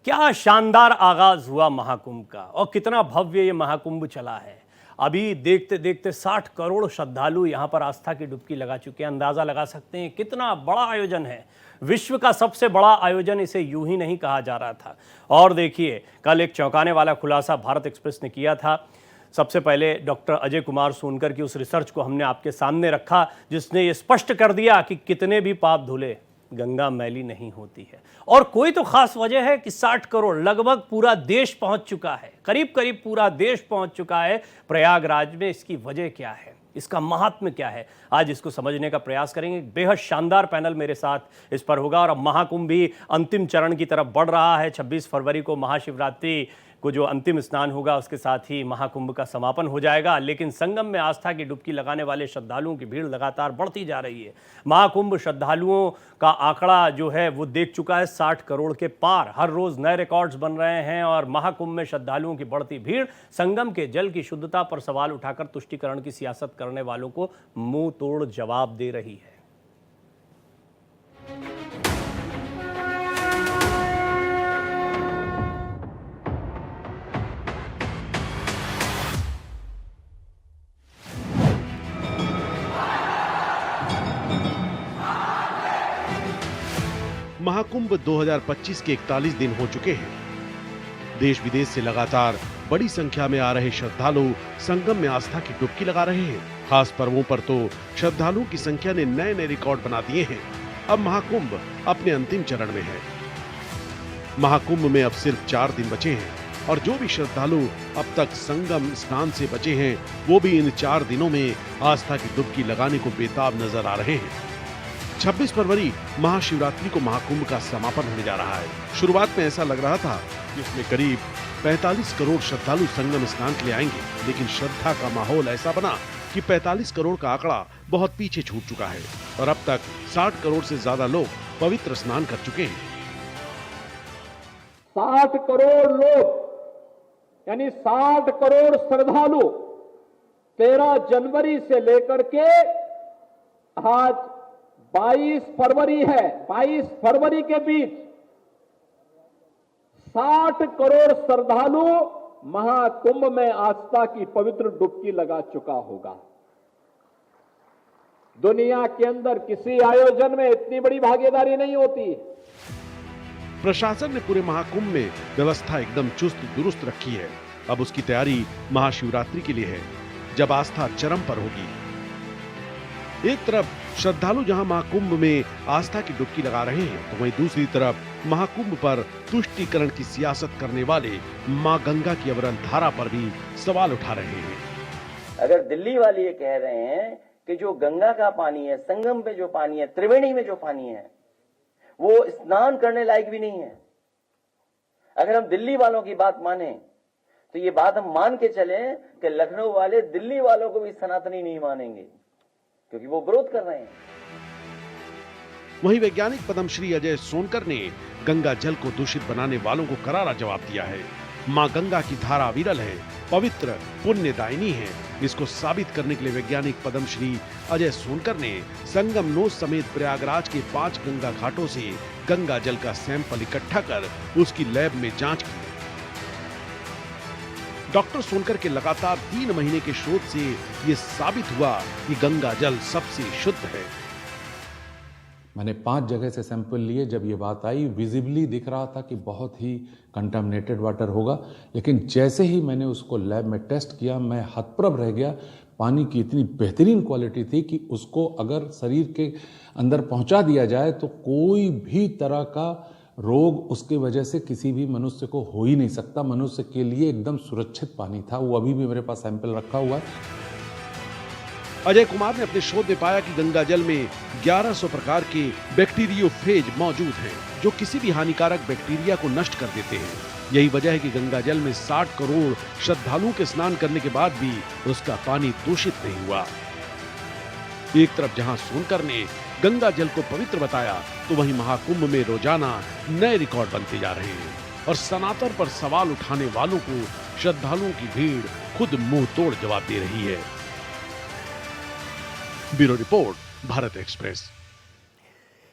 क्या शानदार आगाज हुआ महाकुंभ का और कितना भव्य ये महाकुंभ चला है। अभी देखते देखते 60 करोड़ श्रद्धालु यहाँ पर आस्था की डुबकी लगा चुके हैं। अंदाजा लगा सकते हैं कितना बड़ा आयोजन है। विश्व का सबसे बड़ा आयोजन इसे यूं ही नहीं कहा जा रहा था। और देखिए, कल एक चौंकाने वाला खुलासा भारत एक्सप्रेस ने किया था। सबसे पहले डॉक्टर अजय कुमार सोनकर की उस रिसर्च को हमने आपके सामने रखा, जिसने ये स्पष्ट कर दिया कि कितने भी पाप धुले, गंगा मैली नहीं होती है। और कोई तो खास वजह है कि 60 करोड़, लगभग पूरा देश पहुंच चुका है, करीब करीब पूरा देश पहुंच चुका है प्रयागराज में। इसकी वजह क्या है, इसका महात्म्य क्या है, आज इसको समझने का प्रयास करेंगे। बेहद शानदार पैनल मेरे साथ इस पर होगा। और अब महाकुंभ भी अंतिम चरण की तरफ बढ़ रहा है। 26 फरवरी को महाशिवरात्रि को जो अंतिम स्नान होगा, उसके साथ ही महाकुंभ का समापन हो जाएगा। लेकिन संगम में आस्था की डुबकी लगाने वाले श्रद्धालुओं की भीड़ लगातार बढ़ती जा रही है। महाकुंभ श्रद्धालुओं का आंकड़ा जो है वो देख चुका है 60 करोड़ के पार। हर रोज नए रिकॉर्ड्स बन रहे हैं और महाकुंभ में श्रद्धालुओं की बढ़ती भीड़ संगम के जल की शुद्धता पर सवाल उठाकर तुष्टीकरण की सियासत करने वालों को मुंह तोड़ जवाब दे रही है। महाकुंभ 2025 के 41 दिन हो चुके हैं। देश विदेश से लगातार बड़ी संख्या में आ रहे श्रद्धालु संगम में आस्था की डुबकी लगा रहे हैं। खास पर्वों पर तो श्रद्धालुओं की संख्या ने नए नए रिकॉर्ड बना दिए हैं। अब महाकुंभ अपने अंतिम चरण में है। महाकुंभ में अब सिर्फ 4 दिन बचे हैं और जो भी श्रद्धालु अब तक संगम स्नान से बचे हैं, वो भी इन 4 दिनों में आस्था की डुबकी लगाने को बेताब नजर आ रहे हैं। 26 फरवरी महाशिवरात्रि को महाकुंभ का समापन होने जा रहा है। शुरुआत में ऐसा लग रहा था कि इसमें करीब 45 करोड़ श्रद्धालु संगम स्नान के लिए आएंगे, लेकिन श्रद्धा का माहौल ऐसा बना कि 45 करोड़ का आंकड़ा बहुत पीछे छूट चुका है और अब तक 60 करोड़ से ज्यादा लोग पवित्र स्नान कर चुके हैं। 60 करोड़ लोग, यानी 60 करोड़ श्रद्धालु 13 जनवरी से लेकर के आज 22 फरवरी है, 22 फरवरी के बीच 60 करोड़ श्रद्धालु महाकुंभ में आस्था की पवित्र डुबकी लगा चुका होगा। दुनिया के अंदर किसी आयोजन में इतनी बड़ी भागीदारी नहीं होती। प्रशासन ने पूरे महाकुंभ में व्यवस्था एकदम चुस्त दुरुस्त रखी है। अब उसकी तैयारी महाशिवरात्रि के लिए है, जब आस्था चरम पर होगी। एक तरफ श्रद्धालु जहां महाकुंभ में आस्था की डुबकी लगा रहे हैं, तो वहीं दूसरी तरफ महाकुंभ पर तुष्टीकरण की सियासत करने वाले मां गंगा की अविरल धारा पर भी सवाल उठा रहे हैं। अगर दिल्ली वाले ये कह रहे हैं कि जो गंगा का पानी है, संगम पे जो पानी है, त्रिवेणी में जो पानी है, वो स्नान करने लायक भी नहीं है, अगर हम दिल्ली वालों की बात माने तो ये बात हम मान के चले कि लखनऊ वाले दिल्ली वालों को भी सनातनी नहीं मानेंगे, क्योंकि वो विरोध कर रहे हैं। वहीं वैज्ञानिक पद्मश्री अजय सोनकर ने गंगा जल को दूषित बनाने वालों को करारा जवाब दिया है। मां गंगा की धारा विरल है, पवित्र, पुण्यदायिनी है। इसको साबित करने के लिए वैज्ञानिक पद्मश्री अजय सोनकर ने संगम नोद समेत प्रयागराज के 5 गंगा घाटों से गंगा जल का सैंपल इकट्ठा कर उसकी लैब में जांच की। डॉक्टर सोनकर के लगातार 3 महीने के शोध से ये साबित हुआ कि गंगा जल सबसे शुद्ध है। मैंने 5 जगह से सैंपल लिए। जब ये बात आई, विजिबली दिख रहा था कि बहुत ही कंटामिनेटेड वाटर होगा, लेकिन जैसे ही मैंने उसको लैब में टेस्ट किया, मैं हतप्रभ रह गया। पानी की इतनी बेहतरीन क्वालिटी थी कि उसको अगर शरीर के अंदर पहुंचा दिया जाए तो कोई भी तरह का रोग उसके वजह से किसी भी मनुष्य को हो ही नहीं सकता। मनुष्य के लिए एकदम सुरक्षित पानी था। वो अभी भी मेरे पास सैंपल रखा हुआ है। अजय कुमार ने अपने शोध में पाया कि गंगा जल में 1100 प्रकार के बैक्टीरियोफेज मौजूद हैं, जो किसी भी हानिकारक बैक्टीरिया को नष्ट कर देते हैं। यही वजह है कि गंगा जल में 60 करोड़ श्रद्धालुओं के स्नान करने के बाद भी उसका पानी दूषित नहीं हुआ। एक तरफ जहां सोनकर ने गंगा जल को पवित्र बताया, तो वहीं महाकुंभ में रोजाना नए रिकॉर्ड बनते जा रहे हैं और सनातन पर सवाल उठाने वालों को श्रद्धालुओं की भीड़ खुद मुंह तोड़ जवाब दे रही है। Bureau report, Bharat express.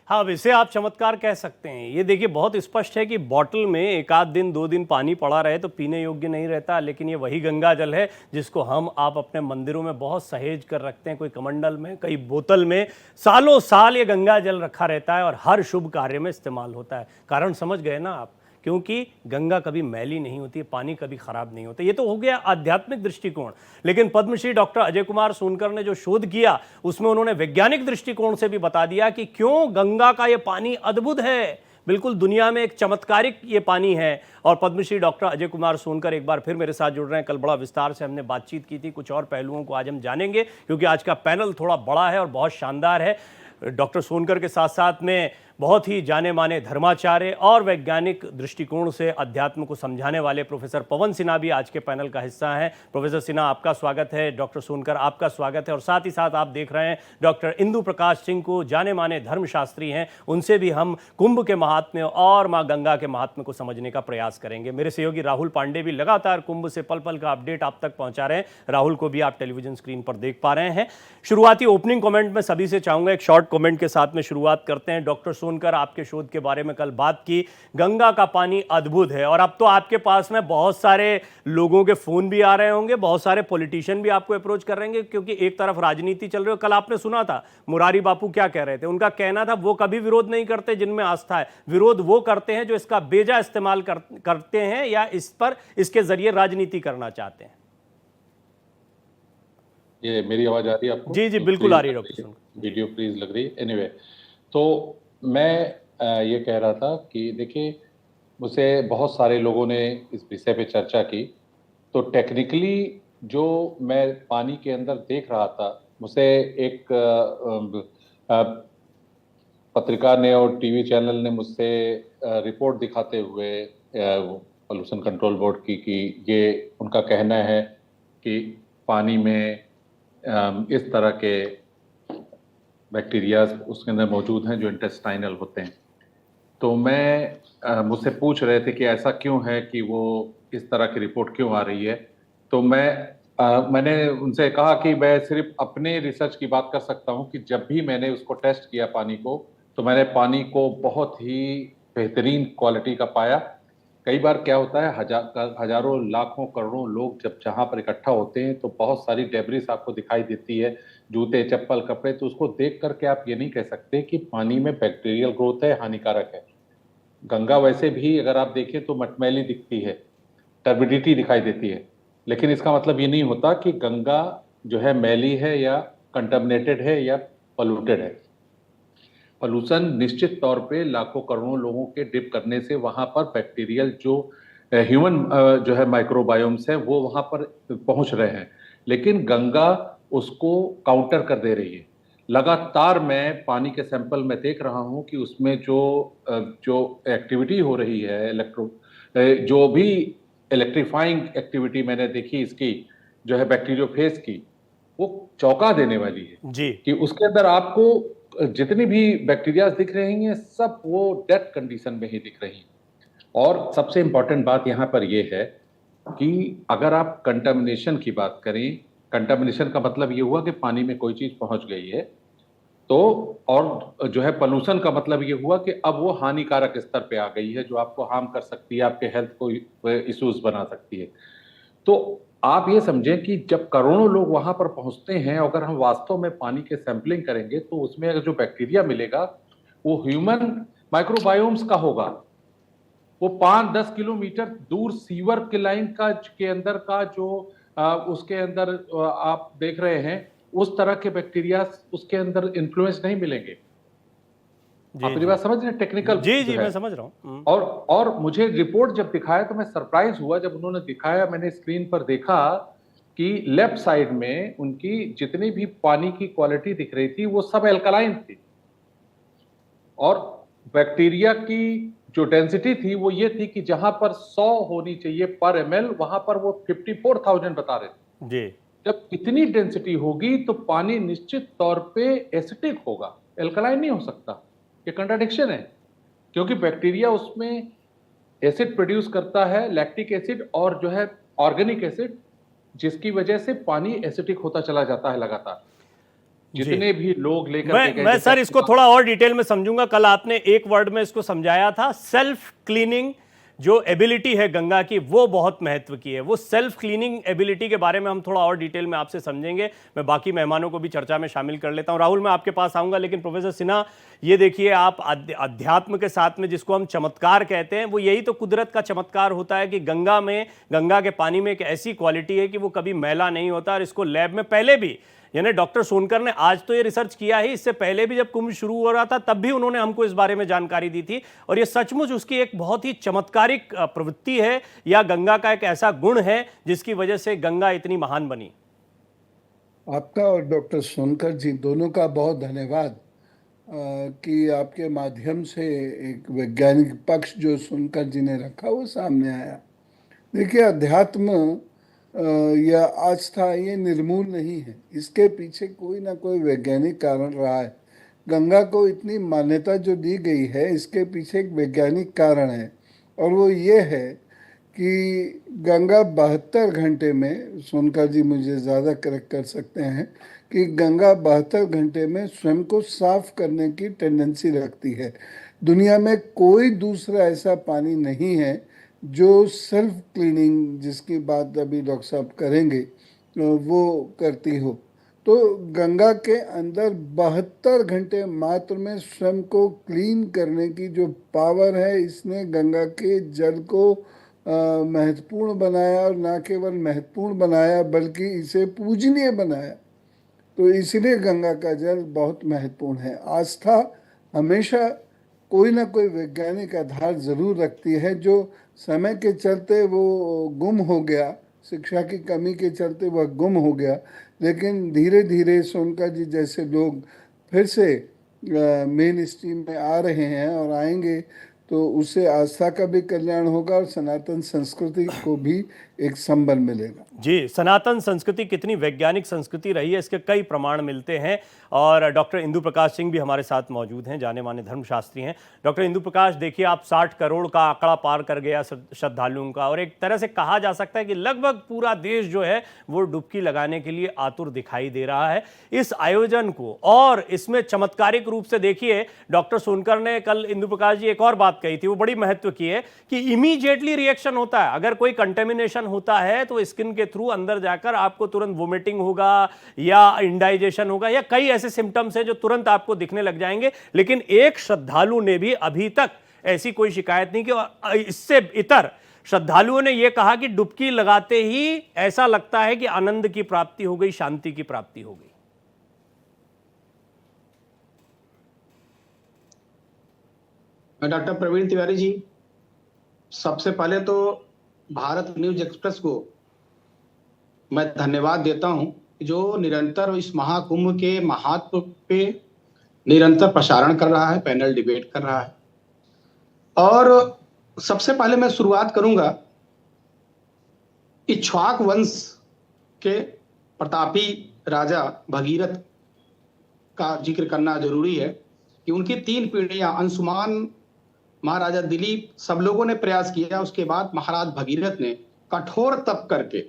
हाँ, अब इसे आप चमत्कार कह सकते हैं। ये देखिए बहुत स्पष्ट है कि बॉटल में एक आध दिन 2 दिन पानी पड़ा रहे तो पीने योग्य नहीं रहता, लेकिन ये वही गंगा जल है जिसको हम आप अपने मंदिरों में बहुत सहेज कर रखते हैं, कोई कमंडल में, कई बोतल में। सालों साल ये गंगा जल रखा रहता है और हर शुभ कार्य में इस्तेमाल होता है। कारण समझ गए ना आप? क्योंकि गंगा कभी मैली नहीं होती, पानी कभी खराब नहीं होता। ये तो हो गया आध्यात्मिक दृष्टिकोण, लेकिन पद्मश्री डॉक्टर अजय कुमार सोनकर ने जो शोध किया उसमें उन्होंने वैज्ञानिक दृष्टिकोण से भी बता दिया कि क्यों गंगा का ये पानी अद्भुत है, बिल्कुल दुनिया में एक चमत्कारिक ये पानी है। और पद्मश्री डॉक्टर अजय कुमार सोनकर एक बार फिर मेरे साथ जुड़ रहे हैं। कल बड़ा विस्तार से हमने बातचीत की थी, कुछ और पहलुओं को आज हम जानेंगे क्योंकि आज का पैनल थोड़ा बड़ा है और बहुत शानदार है। डॉक्टर सोनकर के साथ साथ में बहुत ही जाने माने धर्माचार्य और वैज्ञानिक दृष्टिकोण से अध्यात्म को समझाने वाले प्रोफेसर पवन सिन्हा भी आज के पैनल का हिस्सा हैं। प्रोफेसर सिन्हा, आपका स्वागत है। डॉक्टर सोनकर, आपका स्वागत है। और साथ ही साथ आप देख रहे हैं डॉक्टर इंदु प्रकाश सिंह को, जाने माने धर्मशास्त्री हैं, उनसे भी हम कुंभ के महात्म्य और माँ गंगा के महात्म्य को समझने का प्रयास करेंगे। मेरे सहयोगी राहुल पांडे भी लगातार कुंभ से पल पल का अपडेट आप तक पहुंचा रहे हैं। राहुल को भी आप टेलीविजन स्क्रीन पर देख पा रहे हैं। शुरुआती ओपनिंग कमेंट में सभी से चाहूंगा, एक शॉर्ट कमेंट के साथ में शुरुआत करते हैं। डॉक्टर सोनकर, आपके शोध के बारे में कल बात की, गंगा का पानी अद्भुत है, और अब तो आपके पास में बहुत सारे लोगों के फोन भी आ रहे होंगे, बहुत सारे पॉलिटिशियन भी आपको अप्रोच कर रहे होंगे, क्योंकि एक तरफ राजनीति चल रही है। कल आपने सुना था मुरारी बापू क्या कह रहे थे? उनका कहना था वो कभी विरोध नहीं करते जिनमें आस्था है, विरोध वो करते हैं जो इसका बेजा इस्तेमाल करते हैं या इस पर इसके जरिए राजनीति करना चाहते हैं। ये मेरी आवाज आ रही है आपको? जी जी बिल्कुल आ रही है डॉक्टर सोनकर। वीडियो प्लीज लग रही है। एनीवे, तो मैं ये कह रहा था कि देखिए, मुझसे बहुत सारे लोगों ने इस विषय पे चर्चा की, तो टेक्निकली जो मैं पानी के अंदर देख रहा था, मुझसे एक पत्रिका ने और टीवी चैनल ने मुझसे रिपोर्ट दिखाते हुए पोल्यूशन कंट्रोल बोर्ड की कि ये उनका कहना है कि पानी में इस तरह के बैक्टीरियाज उसके अंदर मौजूद हैं जो इंटेस्टाइनल होते हैं। तो मुझसे पूछ रहे थे कि ऐसा क्यों है कि वो इस तरह की रिपोर्ट क्यों आ रही है। तो मैंने उनसे कहा कि मैं सिर्फ अपने रिसर्च की बात कर सकता हूं कि जब भी मैंने उसको टेस्ट किया पानी को, तो मैंने पानी को बहुत ही बेहतरीन क्वालिटी का पाया। कई बार क्या होता है, हजारों लाखों करोड़ों लोग जब जहाँ पर इकट्ठा होते हैं तो बहुत सारी डेब्रिस आपको दिखाई देती है, जूते, चप्पल, कपड़े, तो उसको देख करके आप ये नहीं कह सकते कि पानी में बैक्टीरियल ग्रोथ है, हानिकारक है। गंगा वैसे भी अगर आप देखें तो मटमैली दिखती है, टर्बिडिटी दिखाई देती है, लेकिन इसका मतलब ये नहीं होता कि गंगा जो है मैली है या कंटामिनेटेड है या पोल्यूटेड है। पोल्यूशन निश्चित तौर पे लाखों करोड़ों लोगों के डिप करने से वहां पर बैक्टीरियल जो ह्यूमन जो है माइक्रोबायोम्स है वो वहां पर पहुंच रहे हैं, लेकिन गंगा उसको काउंटर कर दे रही है। लगातार मैं पानी के सैंपल में देख रहा हूं कि उसमें जो एक्टिविटी हो रही है, जो भी इलेक्ट्रीफाइंग एक्टिविटी मैंने देखी इसकी जो है बैक्टीरियोफेज की, वो चौंका देने वाली है जी। कि उसके अंदर आपको जितनी भी बैक्टीरिया दिख रही हैं सब वो डेथ कंडीशन में ही दिख रही हैं। और सबसे इंपॉर्टेंट बात यहाँ पर ये है कि अगर आप कंटामिनेशन की बात करें, कंटामिनेशन का मतलब ये हुआ कि पानी में कोई चीज पहुंच गई है, तो और जो है पोल्यूशन का मतलब ये हुआ कि अब वो हानिकारक स्तर पे आ गई है जो आपको हार्म कर सकती है, आपके हेल्थ को इश्यूज बना सकती है। तो आप ये समझें कि जब करोड़ों लोग वहां पर पहुंचते हैं, अगर हम वास्तव में पानी के सैंपलिंग करेंगे तो उसमें अगर जो बैक्टीरिया मिलेगा वो ह्यूमन माइक्रोबायोम्स का होगा। वो 5-10 किलोमीटर दूर सीवर के लाइन के अंदर का जो उसके अंदर आप देख रहे हैं, उस तरह के बैक्टीरिया उसके अंदर इन्फ्लुएंस नहीं मिलेंगे। आप मेरी बात समझ रहे हैं? टेक्निकल जी मैं समझ रहा हूँ। और मुझे रिपोर्ट जब दिखाया तो मैं सरप्राइज हुआ जब उन्होंने दिखाया। मैंने स्क्रीन पर देखा कि लेफ्ट साइड में उनकी जितनी भी पानी की क्वालिटी दिख रही थी वो सब एल्कलाइन थी, और बैक्टीरिया की जो डेंसिटी थी वो ये थी कि जहां पर 100 होनी चाहिए पर ml, वहां पर वो 54,000 बता रहे थे जी। जब इतनी डेंसिटी होगी तो पानी निश्चित तौर पे एसिडिक होगा, एल्कलाइन नहीं हो सकता। ये कंट्राडिक्शन है, क्योंकि बैक्टीरिया उसमें एसिड प्रोड्यूस करता है, लैक्टिक एसिड और जो है ऑर्गेनिक एसिड, जिसकी वजह से पानी एसिडिक होता चला जाता है लगातार। जितने भी लोग लेकर के गए, मैं जैसे सर इसको थोड़ा और डिटेल में समझूंगा। कल आपने एक वर्ड में इसको समझाया था, सेल्फ क्लीनिंग जो एबिलिटी है गंगा की वो बहुत महत्व की है। वो सेल्फ क्लीनिंग एबिलिटी के बारे में हम थोड़ा और डिटेल में आपसे समझेंगे। मैं बाकी मेहमानों को भी चर्चा में शामिल कर लेता हूं। राहुल, मैं आपके पास आऊंगा, लेकिन प्रोफेसर सिन्हा, ये देखिए, आप अध्यात्म के साथ में जिसको हम चमत्कार कहते हैं, वो यही तो कुदरत का चमत्कार होता है कि गंगा के पानी में एक ऐसी क्वालिटी है कि वो कभी मैला नहीं होता। और इसको लैब में पहले भी, यानी डॉक्टर सोनकर ने आज तो ये रिसर्च किया ही, इससे पहले भी जब कुंभ शुरू हो रहा था तब भी उन्होंने हमको इस बारे में जानकारी दी थी। और ये सचमुच उसकी एक बहुत ही चमत्कारिक प्रवृत्ति है, या गंगा का एक ऐसा गुण है जिसकी वजह से गंगा इतनी महान बनी। आपका और डॉक्टर सोनकर जी दोनों का बहुत धन्यवाद कि आपके माध्यम से एक वैज्ञानिक पक्ष जो सोनकर जी ने रखा वो सामने आया। देखिए, अध्यात्म या आस्था ये निर्मूल नहीं है, इसके पीछे कोई ना कोई वैज्ञानिक कारण रहा है। गंगा को इतनी मान्यता जो दी गई है, इसके पीछे एक वैज्ञानिक कारण है, और वो ये है कि गंगा 72 घंटे में, सोनकर जी मुझे ज़्यादा करेक्ट कर सकते हैं, कि गंगा 72 घंटे में स्वयं को साफ करने की टेंडेंसी रखती है। दुनिया में कोई दूसरा ऐसा पानी नहीं है जो सेल्फ क्लीनिंग, जिसकी बात अभी डॉक्टर साहब करेंगे, वो करती हो। तो गंगा के अंदर 72 घंटे मात्र में स्वयं को क्लीन करने की जो पावर है, इसने गंगा के जल को महत्वपूर्ण बनाया, और ना केवल महत्वपूर्ण बनाया बल्कि इसे पूजनीय बनाया। तो इसलिए गंगा का जल बहुत महत्वपूर्ण है। आस्था हमेशा कोई ना कोई वैज्ञानिक आधार जरूर रखती है, जो समय के चलते वो गुम हो गया, शिक्षा की कमी के चलते वह गुम हो गया, लेकिन धीरे धीरे सोनकर जी जैसे लोग फिर से मेन स्ट्रीम में आ रहे हैं और आएंगे, तो उससे आस्था का भी कल्याण होगा और सनातन संस्कृति को भी एक संबल मिलेगा। जी, सनातन संस्कृति कितनी वैज्ञानिक संस्कृति रही है, इसके कई प्रमाण मिलते हैं। और डॉक्टर इंदु प्रकाश सिंह भी हमारे साथ मौजूद हैं, जाने माने धर्मशास्त्री हैं। डॉक्टर इंदु प्रकाश, देखिए, आप 60 करोड़ का आंकड़ा पार कर गया श्रद्धालुओं का, और एक तरह से कहा जा सकता है कि लगभग पूरा देश जो है वो डुबकी लगाने के लिए आतुर दिखाई दे रहा है। इस आयोजन को और इसमें चमत्कारिक रूप से देखिए, डॉक्टर सोनकर ने कल, इंदु प्रकाश जी, एक और बात कही थी, वो बड़ी महत्व की है कि इमीडिएटली रिएक्शन होता है। अगर कोई कंटेमिनेशन होता है तो स्किन के थ्रू अंदर जाकर आपको तुरंत वोमिटिंग होगा या इंडाइजेशन होगा, या कई ऐसे सिम्टम्स हैं जो तुरंत आपको दिखने लग जाएंगे। लेकिन एक श्रद्धालु ने भी अभी तक ऐसी कोई शिकायत नहीं की। और इससे इतर श्रद्धालुओं ने यह कहा कि डुबकी लगाते ही ऐसा लगता है कि आनंद की प्राप्ति हो गई, शांति की प्राप्ति हो गई। डॉक्टर प्रवीण तिवारी जी, सबसे पहले तो भारत न्यूज एक्सप्रेस को मैं धन्यवाद देता हूं, जो निरंतर इस महाकुंभ के महत्व पे निरंतर प्रसारण कर रहा है, पैनल डिबेट कर रहा है। और सबसे पहले मैं शुरुआत करूंगा, इक्ष्वाक वंश के प्रतापी राजा भगीरथ का जिक्र करना जरूरी है कि उनकी 3 पीढ़ियां, अंशुमान, महाराजा दिलीप, सब लोगों ने प्रयास किया। उसके बाद महाराज भगीरथ ने कठोर तप करके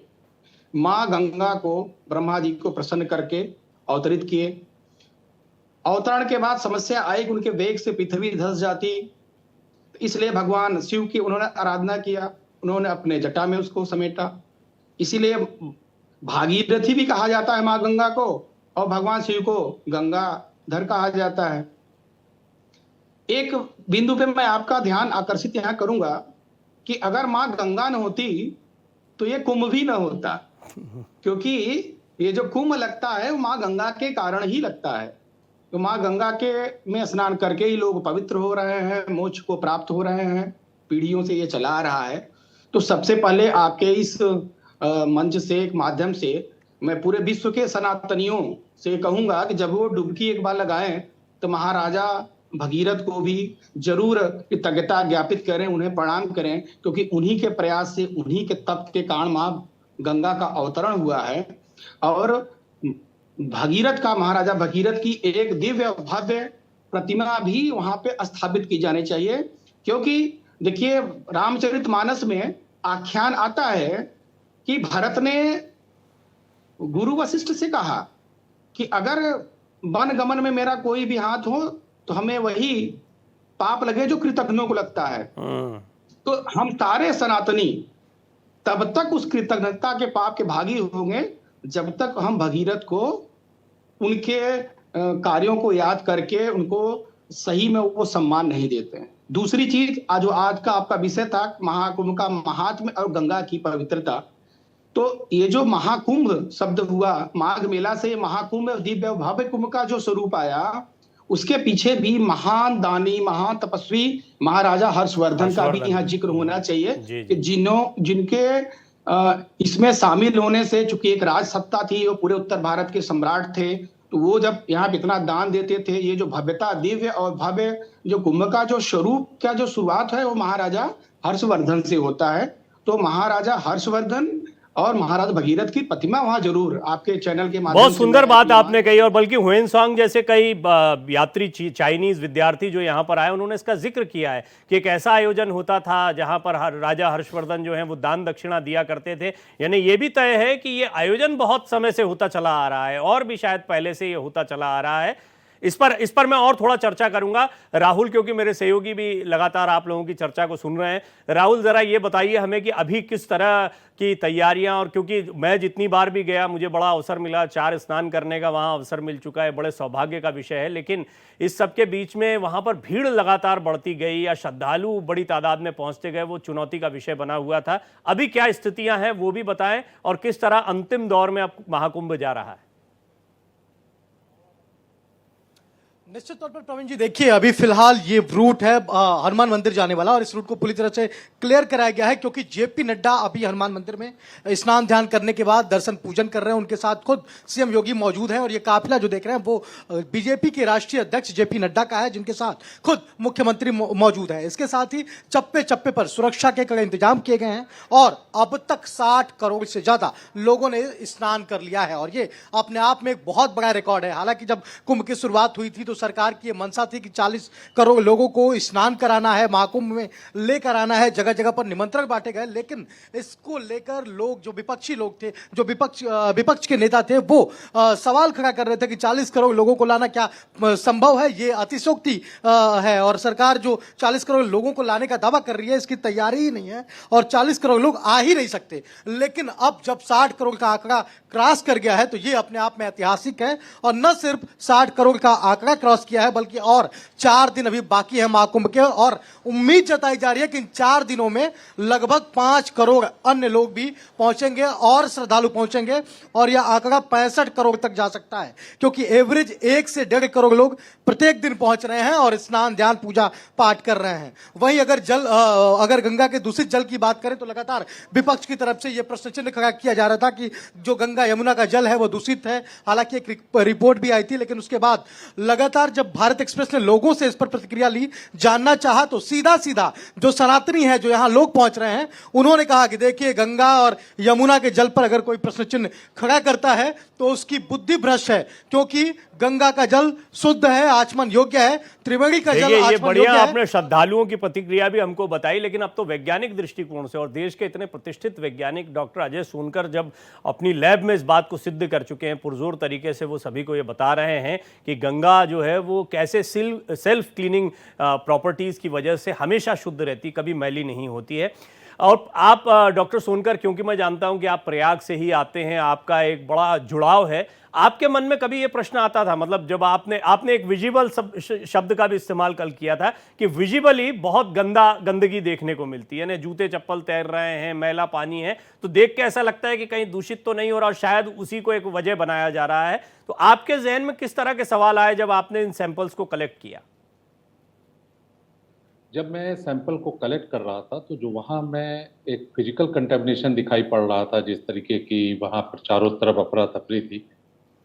मां गंगा को, ब्रह्मा जी को प्रसन्न करके अवतरित किए। अवतरण के बाद समस्या आई कि उनके वेग से पृथ्वी धंस जाती, इसलिए भगवान शिव की उन्होंने आराधना किया, उन्होंने अपने जटा में उसको समेटा। इसीलिए भागीरथी भी कहा जाता है मां गंगा को, और भगवान शिव को गंगाधर कहा जाता है। एक बिंदु पे मैं आपका ध्यान आकर्षित यहां करूंगा कि अगर मां गंगा न होती तो ये कुंभ भी न होता, क्योंकि ये जो कुंभ लगता है वो मां गंगा के कारण ही लगता है। तो मां गंगा के में स्नान करके ही लोग पवित्र हो रहे हैं, मोक्ष को प्राप्त हो रहे हैं, पीढ़ियों से ये चला आ रहा है। तो सबसे पहले आपके इस मंच से, एक माध्यम से, मैं पूरे विश्व के सनातनियों से कहूंगा कि जब वो डुबकी एक बार लगाएं तो महाराजा भगीरथ को भी जरूर कृतज्ञता ज्ञापित करें, उन्हें प्रणाम करें, क्योंकि उन्हीं के प्रयास से, उन्हीं के तप के कारण मां गंगा का अवतरण हुआ है। और भगीरथ का, महाराजा भगीरथ की एक दिव्य भव्य प्रतिमा भी वहां पे स्थापित की जानी चाहिए, क्योंकि देखिए, रामचरितमानस में आख्यान आता है कि भरत ने गुरु वशिष्ठ से कहा कि अगर वन गमन में मेरा कोई भी हाथ हो तो हमें वही पाप लगे जो कृतघ्नों को लगता है। तो हम सारे सनातनी तब तक उस कृतज्ञता के पाप के भागी होंगे जब तक हम भगीरथ को उनके कार्यों को याद करके उनको सही में वो सम्मान नहीं देते हैं। दूसरी चीज, आज का आपका विषय था महाकुंभ का महात्म्य और गंगा की पवित्रता। तो ये जो महाकुंभ शब्द हुआ, माघ मेला से महाकुंभ दिव्य भव्य कुंभ का जो स्वरूप आया, उसके पीछे भी महान दानी, महान तपस्वी महाराजा हर्षवर्धन का भी यहाँ जिक्र होना चाहिए कि जिनके इसमें शामिल होने से, चूंकि एक राज सत्ता थी, वो पूरे उत्तर भारत के सम्राट थे, तो वो जब यहाँ इतना दान देते थे, ये जो भव्यता, दिव्य और भव्य जो कुंभ का जो स्वरूप का जो शुरुआत है वो महाराजा हर्षवर्धन से होता है। तो महाराजा हर्षवर्धन और महाराज भगीरथ की प्रतिमा वहां जरूर आपके चैनल के माध्यम बहुत से सुंदर बात आपने कही। और बल्कि ह्वेनसांग जैसे कई यात्री चाइनीज विद्यार्थी जो यहाँ पर आए, उन्होंने इसका जिक्र किया है कि एक ऐसा आयोजन होता था जहाँ पर राजा हर्षवर्धन जो है वो दान दक्षिणा दिया करते थे। यानी ये भी तय है कि ये आयोजन बहुत समय से होता चला आ रहा है और भी शायद पहले से ये होता चला आ रहा है। इस पर मैं और थोड़ा चर्चा करूंगा। राहुल, क्योंकि मेरे सहयोगी भी लगातार आप लोगों की चर्चा को सुन रहे हैं। राहुल, जरा ये बताइए हमें कि अभी किस तरह की तैयारियां, और क्योंकि मैं जितनी बार भी गया मुझे बड़ा अवसर मिला, 4 स्नान करने का वहां अवसर मिल चुका है, बड़े सौभाग्य का विषय है। लेकिन इस सब के बीच में वहां पर भीड़ लगातार बढ़ती गई या श्रद्धालु बड़ी तादाद में पहुंचते गए, वो चुनौती का विषय बना हुआ था। अभी क्या स्थितियां हैं वो भी बताएं, और किस तरह अंतिम दौर में अब महाकुंभ जा रहा है। निश्चित तौर पर प्रवीण जी, देखिए अभी फिलहाल ये रूट है हनुमान मंदिर जाने वाला, और इस रूट को पूरी तरह से क्लियर कराया गया है क्योंकि जेपी नड्डा अभी हनुमान मंदिर में स्नान ध्यान करने के बाद दर्शन पूजन कर रहे हैं। उनके साथ खुद सीएम योगी मौजूद हैं, और ये काफिला जो देख रहे हैं वो बीजेपी के राष्ट्रीय अध्यक्ष जेपी नड्डा का है, जिनके साथ खुद मुख्यमंत्री मौजूद है। इसके साथ ही चप्पे चप्पे पर सुरक्षा के कड़े इंतजाम किए गए हैं, और अब तक 60 करोड़ से ज्यादा लोगों ने स्नान कर लिया है, और ये अपने आप में एक बहुत बड़ा रिकॉर्ड है। हालांकि जब कुंभ की शुरुआत हुई थी तो सरकार की मंशा थी कि 40 करोड़ लोगों को स्नान कराना है, महाकुंभ में लेकर आना है, जगह जगह पर निमंत्रण बांटे गए। लेकिन इसको लेकर लोग, जो विपक्षी लोग थे, जो विपक्ष के नेता थे, वो सवाल खड़ा कर रहे थे कि 40 करोड़ लोगों को लाना क्या संभव है? ये अतिशयोक्ति है, और सरकार जो 40 करोड़ लोगों को लाने का दावा कर रही है, इसकी तैयारी ही नहीं है, और 40 करोड़ लोग आ ही नहीं सकते। लेकिन अब जब 60 करोड़ का आंकड़ा क्रॉस कर गया है तो ये अपने आप में ऐतिहासिक है, और न सिर्फ 60 करोड़ का आंकड़ा क्रॉस किया है, बल्कि और 4 दिन अभी बाकी है महाकुंभ के, और उम्मीद जताई जा रही है कि इन 4 दिनों में लगभग 5 करोड़ अन्य लोग भी पहुंचेंगे और श्रद्धालु पहुंचेंगे, और यह आंकड़ा 65 करोड़ तक जा सकता है, क्योंकि एवरेज 1 से 1.5 करोड़ लोग प्रत्येक दिन पहुंच रहे हैं और स्नान ध्यान पूजा पाठ कर रहे हैं। वहीं अगर गंगा के दूषित जल की बात करें तो लगातार विपक्ष की तरफ से यह प्रश्न चिन्ह खड़ा किया जा रहा था कि जो गंगा यमुना का जल है वो दूषित है। हालांकि एक रिपोर्ट भी आई थी, लेकिन उसके बाद लगातार जब भारत एक्सप्रेस ने लोगों से इस पर प्रतिक्रिया ली, जानना चाहा, तो सीधा जो सनातनी है, जो यहां लोग पहुंच रहे हैं, उन्होंने कहा कि देखिए, गंगा और यमुना के जल पर अगर कोई प्रश्न चिन्ह खड़ा करता है तो उसकी बुद्धि भ्रष्ट है, क्योंकि गंगा का जल शुद्ध है, आचमन योग्य है, त्रिवेणी का जल ये आचमन बढ़िया योग्य है। आपने श्रद्धालुओं की प्रतिक्रिया भी हमको बताई, लेकिन अब तो वैज्ञानिक दृष्टिकोण से, और देश के इतने प्रतिष्ठित वैज्ञानिक डॉक्टर अजय सोनकर जब अपनी लैब में इस बात को सिद्ध कर चुके हैं पुरजोर तरीके से, वो सभी को ये बता रहे हैं कि गंगा जो है वो कैसे सेल्फ क्लीनिंग प्रॉपर्टीज की वजह से हमेशा शुद्ध रहती, कभी मैली नहीं होती है। और आप डॉक्टर सोनकर, क्योंकि मैं जानता हूं कि आप प्रयाग से ही आते हैं, आपका एक बड़ा जुड़ाव है, आपके मन में कभी ये प्रश्न आता था, मतलब जब आपने एक विजिबल शब्द का भी इस्तेमाल कल किया था कि विजिबली बहुत गंदगी देखने को मिलती है ना, जूते चप्पल तैर रहे हैं, मैला पानी है, तो देख के ऐसा लगता है कि कहीं दूषित तो नहीं हो रहा, और शायद उसी को एक वजह बनाया जा रहा है। तो आपके जहन में किस तरह के सवाल आए जब आपने इन सैंपल्स को कलेक्ट किया? जब मैं सैंपल को कलेक्ट कर रहा था तो जो वहाँ मैं एक फिजिकल कंटेमिनेशन दिखाई पड़ रहा था, जिस तरीके की वहाँ पर चारों तरफ अफरा तफरी थी,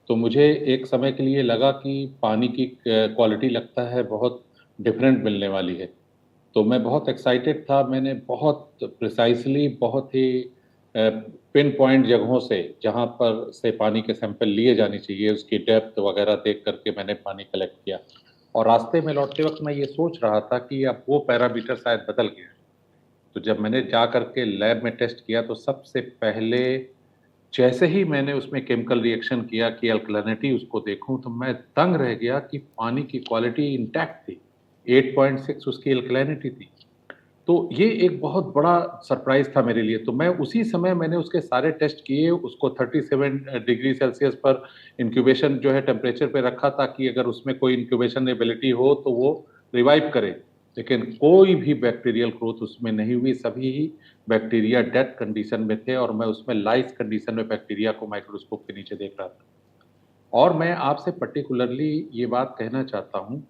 तो मुझे एक समय के लिए लगा कि पानी की क्वालिटी लगता है बहुत डिफरेंट मिलने वाली है। तो मैं बहुत एक्साइटेड था। मैंने बहुत प्रिसाइसली, बहुत ही पिन पॉइंट जगहों से, जहाँ पर से पानी के सैंपल लिए जाने चाहिए, उसकी डेप्थ वगैरह देख करके मैंने पानी कलेक्ट किया। और रास्ते में लौटते वक्त मैं ये सोच रहा था कि अब वो पैरामीटर शायद बदल गया। तो जब मैंने जा करके लैब में टेस्ट किया तो सबसे पहले जैसे ही मैंने उसमें केमिकल रिएक्शन किया कि अल्कलिनिटी उसको देखूं तो मैं दंग रह गया कि पानी की क्वालिटी इंटैक्ट थी। 8.6 उसकी अल्कलिनिटी थी। तो ये एक बहुत बड़ा सरप्राइज़ था मेरे लिए। तो मैं उसी समय मैंने उसके सारे टेस्ट किए, उसको 37 डिग्री सेल्सियस पर इंक्यूबेशन जो है टेम्परेचर पे रखा ताकि अगर उसमें कोई इंक्यूबेशन एबिलिटी हो तो वो रिवाइव करे। लेकिन कोई भी बैक्टीरियल ग्रोथ उसमें नहीं हुई, सभी ही बैक्टीरिया डेड कंडीशन में थे और मैं उसमें लाइस कंडीशन में बैक्टीरिया को माइक्रोस्कोप के नीचे देख रहा था। और मैं आपसे पर्टिकुलरली ये बात कहना चाहता हूँ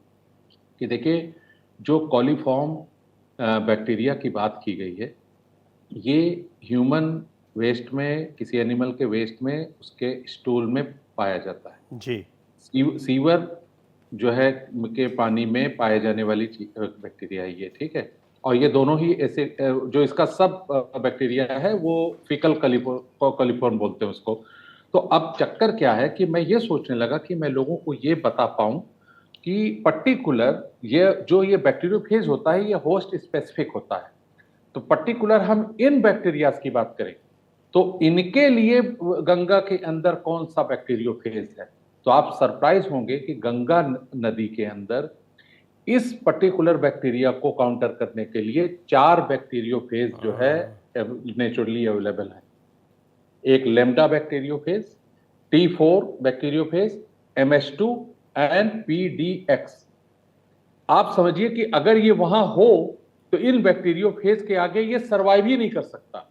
कि देखिए, जो कॉलीफॉर्म बैक्टीरिया की बात की गई है, ये ह्यूमन वेस्ट में, किसी एनिमल के वेस्ट में, उसके स्टूल में पाया जाता है। जी। सीवर जो है के पानी में पाए जाने वाली बैक्टीरिया है ये, ठीक है? और ये दोनों ही ऐसे जो इसका सब बैक्टीरिया है वो फीकल कॉलीफॉर्म बोलते हैं उसको। तो अब चक्कर क्या है कि मैं ये सोचने लगा कि मैं लोगों को ये बता पाऊँ कि पर्टिकुलर ये बैक्टीरियोफेज होता है, ये होस्ट स्पेसिफिक होता है। तो पर्टिकुलर हम इन बैक्टीरियाज की बात करें तो इनके लिए गंगा के अंदर कौन सा बैक्टीरियोफेज है, तो आप सरप्राइज होंगे कि गंगा नदी के अंदर इस पर्टिकुलर बैक्टीरिया को काउंटर करने के लिए 4 बैक्टीरियोफेज जो है नेचुरली अवेलेबल है। एक lambda bacteriophage, T4 bacteriophage, MS2 and PDX। आप समझिए कि अगर ये वहां हो तो इन बैक्टीरियोफेज के आगे ये सर्वाइव ही नहीं कर सकता,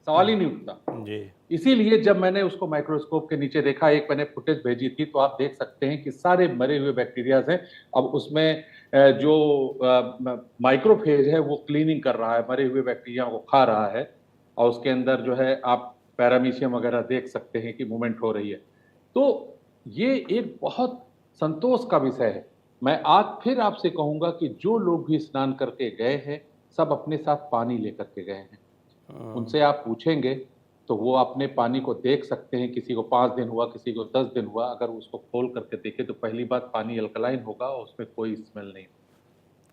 सवाल ही नहीं उठता। जी। इसीलिए जब मैंने उसको माइक्रोस्कोप के नीचे देखा, एक मैंने फुटेज भेजी थी, तो आप देख सकते हैं कि सारे मरे हुए बैक्टीरियाज हैं। अब उसमें जो माइक्रोफेज है वो क्लीनिंग कर रहा है, मरे हुए बैक्टीरिया को खा रहा है और उसके अंदर जो है आप पैरामीशियम वगैरह देख सकते हैं कि मूवमेंट हो रही है। तो ये एक बहुत संतोष का विषय है। मैं आज फिर आपसे कहूंगा कि जो लोग भी स्नान करके गए हैं, सब अपने साथ पानी लेकर के गए हैं। उनसे आप पूछेंगे तो वो अपने पानी को देख सकते हैं। किसी को 5 दिन हुआ, किसी को 10 दिन हुआ, अगर उसको खोल करके देखे तो पहली बात पानी अल्कलाइन होगा और उसमें कोई स्मेल नहीं।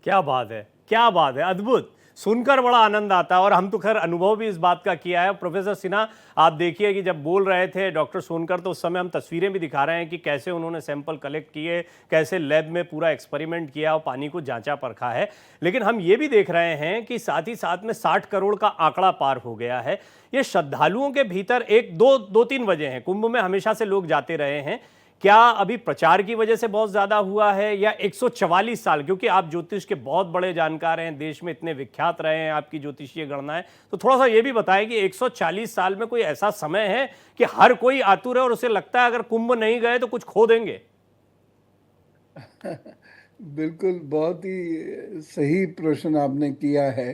क्या बात है, क्या बात है, अद्भुत। सुनकर बड़ा आनंद आता है और हम तो खैर अनुभव भी इस बात का किया है। प्रोफेसर सिन्हा, आप देखिए कि जब बोल रहे थे डॉक्टर सोनकर तो उस समय हम तस्वीरें भी दिखा रहे हैं कि कैसे उन्होंने सैंपल कलेक्ट किए, कैसे लैब में पूरा एक्सपेरिमेंट किया और पानी को जांचा परखा है। लेकिन हम ये भी देख रहे हैं कि साथ ही साथ में 60 करोड़ का आंकड़ा पार हो गया है। ये श्रद्धालुओं के भीतर एक दो तीन वजह हैं। कुंभ में हमेशा से लोग जाते रहे हैं, क्या अभी प्रचार की वजह से बहुत ज्यादा हुआ है या 144 साल, क्योंकि आप ज्योतिष के बहुत बड़े जानकार हैं, देश में इतने विख्यात रहे हैं आपकी ज्योतिषीय गणनाएं, तो थोड़ा सा ये भी बताएं कि 140 साल में कोई ऐसा समय है कि हर कोई आतुर है और उसे लगता है अगर कुंभ नहीं गए तो कुछ खो देंगे? बिल्कुल, बहुत ही सही प्रश्न आपने किया है।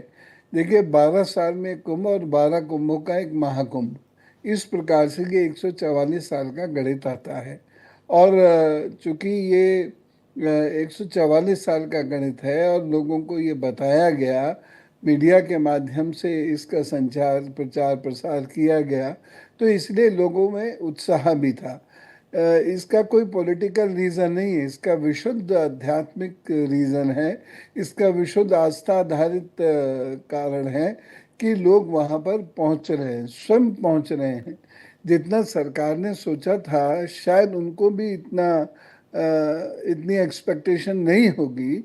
देखिए, 12 साल में कुंभ और 12 कुंभों का एक महाकुंभ, इस प्रकार से ये 144 साल का गणित आता है। और चूंकि ये 144 साल का गणित है और लोगों को ये बताया गया, मीडिया के माध्यम से इसका संचार, प्रचार प्रसार किया गया, तो इसलिए लोगों में उत्साह भी था। इसका कोई पॉलिटिकल रीज़न नहीं है, इसका विशुद्ध आध्यात्मिक रीज़न है, इसका विशुद्ध आस्था आधारित कारण है कि लोग वहाँ पर पहुँच रहे हैं, स्वयं पहुँच रहे हैं। जितना सरकार ने सोचा था शायद उनको भी इतनी एक्सपेक्टेशन नहीं होगी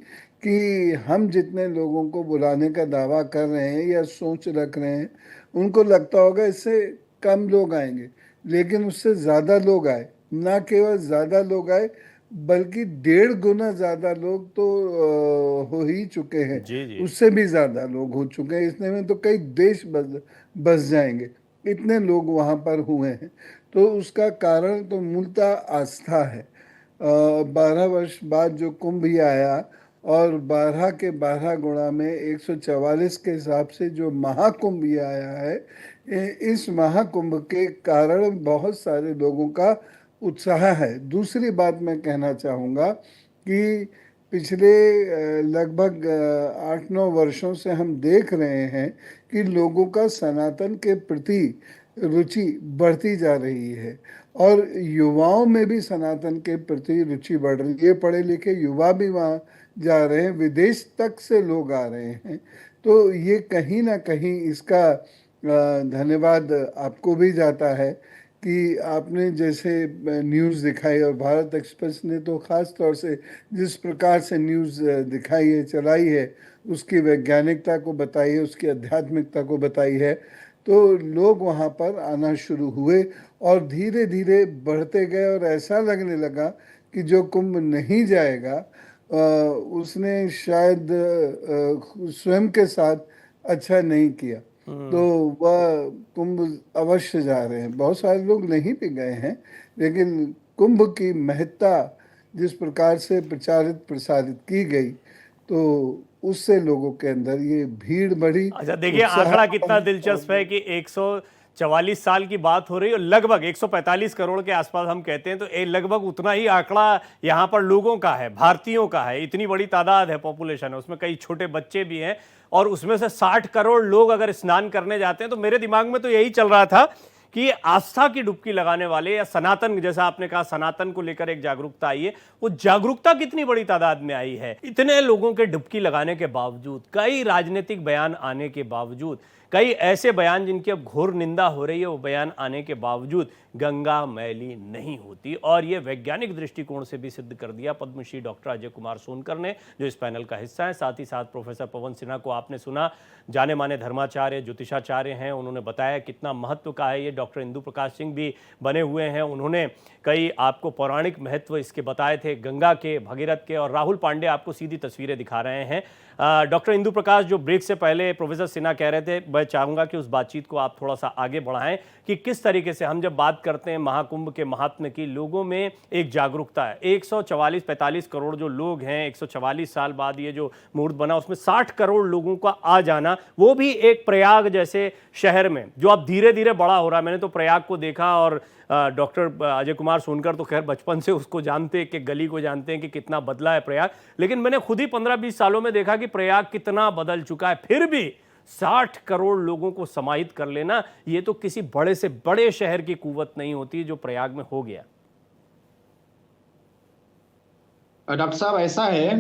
कि हम जितने लोगों को बुलाने का दावा कर रहे हैं या सोच रख रहे हैं, उनको लगता होगा इससे कम लोग आएंगे, लेकिन उससे ज़्यादा लोग आए। ना केवल ज़्यादा लोग आए बल्कि 1.5 गुना ज़्यादा लोग तो हो ही चुके हैं। जी जी। उससे भी ज़्यादा लोग हो चुके हैं। इसने में तो कई देश बस जाएंगे, इतने लोग वहाँ पर हुए हैं। तो उसका कारण तो मूलतः आस्था है। 12 वर्ष बाद जो कुंभ ही आया और 12 के 12 गुणा में 144 के हिसाब से जो महाकुंभ ही आया है, इस महाकुंभ के कारण बहुत सारे लोगों का उत्साह है। दूसरी बात मैं कहना चाहूँगा कि पिछले लगभग 8-9 वर्षों से हम देख रहे हैं कि लोगों का सनातन के प्रति रुचि बढ़ती जा रही है और युवाओं में भी सनातन के प्रति रुचि बढ़ रही है। पढ़े लिखे युवा भी वहाँ जा रहे हैं, विदेश तक से लोग आ रहे हैं। तो ये कहीं ना कहीं इसका धन्यवाद आपको भी जाता है कि आपने जैसे न्यूज़ दिखाई, और भारत एक्सप्रेस ने तो ख़ास तौर से जिस प्रकार से न्यूज़ दिखाई है, चलाई है, उसकी वैज्ञानिकता को बताई है, उसकी आध्यात्मिकता को बताई है, तो लोग वहाँ पर आना शुरू हुए और धीरे धीरे बढ़ते गए। और ऐसा लगने लगा कि जो कुंभ नहीं जाएगा उसने शायद स्वयं के साथ अच्छा नहीं किया। तो वह कुंभ अवश्य जा रहे हैं। बहुत सारे लोग नहीं भी गए हैं, लेकिन कुंभ की महत्ता जिस प्रकार से प्रचारित प्रसारित की गई, तो उससे लोगों के अंदर ये भीड़ बढ़ी। अच्छा देखिए, आंकड़ा कितना दिलचस्प है कि 144 साल की बात हो रही है और लगभग 145 करोड़ के आसपास हम कहते हैं, तो लगभग उतना ही आंकड़ा यहाँ पर लोगों का है, भारतीयों का है। इतनी बड़ी तादाद है, पॉपुलेशन है, उसमें कई छोटे बच्चे भी हैं, और उसमें से 60 करोड़ लोग अगर स्नान करने जाते हैं, तो मेरे दिमाग में तो यही चल रहा था कि आस्था की डुबकी लगाने वाले या सनातन, जैसा आपने कहा सनातन को लेकर एक जागरूकता आई है, वो जागरूकता कितनी बड़ी तादाद में आई है। इतने लोगों के डुबकी लगाने के बावजूद, कई राजनीतिक बयान आने के बावजूद, कई ऐसे बयान जिनकी अब घोर निंदा हो रही है, वो बयान आने के बावजूद गंगा मैली नहीं होती। और ये वैज्ञानिक दृष्टिकोण से भी सिद्ध कर दिया पद्मश्री डॉक्टर अजय कुमार सोनकर ने, जो इस पैनल का हिस्सा है। साथ ही साथ प्रोफेसर पवन सिन्हा को आपने सुना, जाने माने धर्माचार्य, ज्योतिषाचार्य हैं, उन्होंने बताया कितना महत्व का है ये। डॉक्टर इंदु प्रकाश सिंह भी बने हुए हैं, उन्होंने कई आपको पौराणिक महत्व इसके बताए थे, गंगा के, भगीरथ के। और राहुल पांडे आपको सीधी तस्वीरें दिखा रहे हैं। डॉक्टर इंदु प्रकाश, जो ब्रेक से पहले प्रोफेसर सिन्हा कह रहे थे, मैं चाहूँगा कि उस बातचीत को आप थोड़ा सा आगे बढ़ाएं कि किस तरीके से हम जब बात करते हैं महाकुंभ के महात्म्य की, लोगों में एक जागरूकता है। 144-45 करोड़ जो लोग हैं, 144 साल बाद ये जो मुहूर्त बना, उसमें 60 करोड़ लोगों का आ जाना, वो भी एक प्रयाग जैसे शहर में, जो अब धीरे धीरे बड़ा हो रहा है। मैंने तो प्रयाग को देखा, और डॉक्टर अजय कुमार सोनकर तो खैर बचपन से उसको जानते हैं, कि गली को जानते हैं कि कितना बदला है प्रयाग, लेकिन मैंने खुद ही 15-20 सालों में देखा कि प्रयाग कितना बदल चुका है। फिर भी 60 करोड़ लोगों को समाहित कर लेना, ये तो किसी बड़े से बड़े शहर की कुव्वत नहीं होती जो प्रयाग में हो गया। डॉक्टर साहब, ऐसा है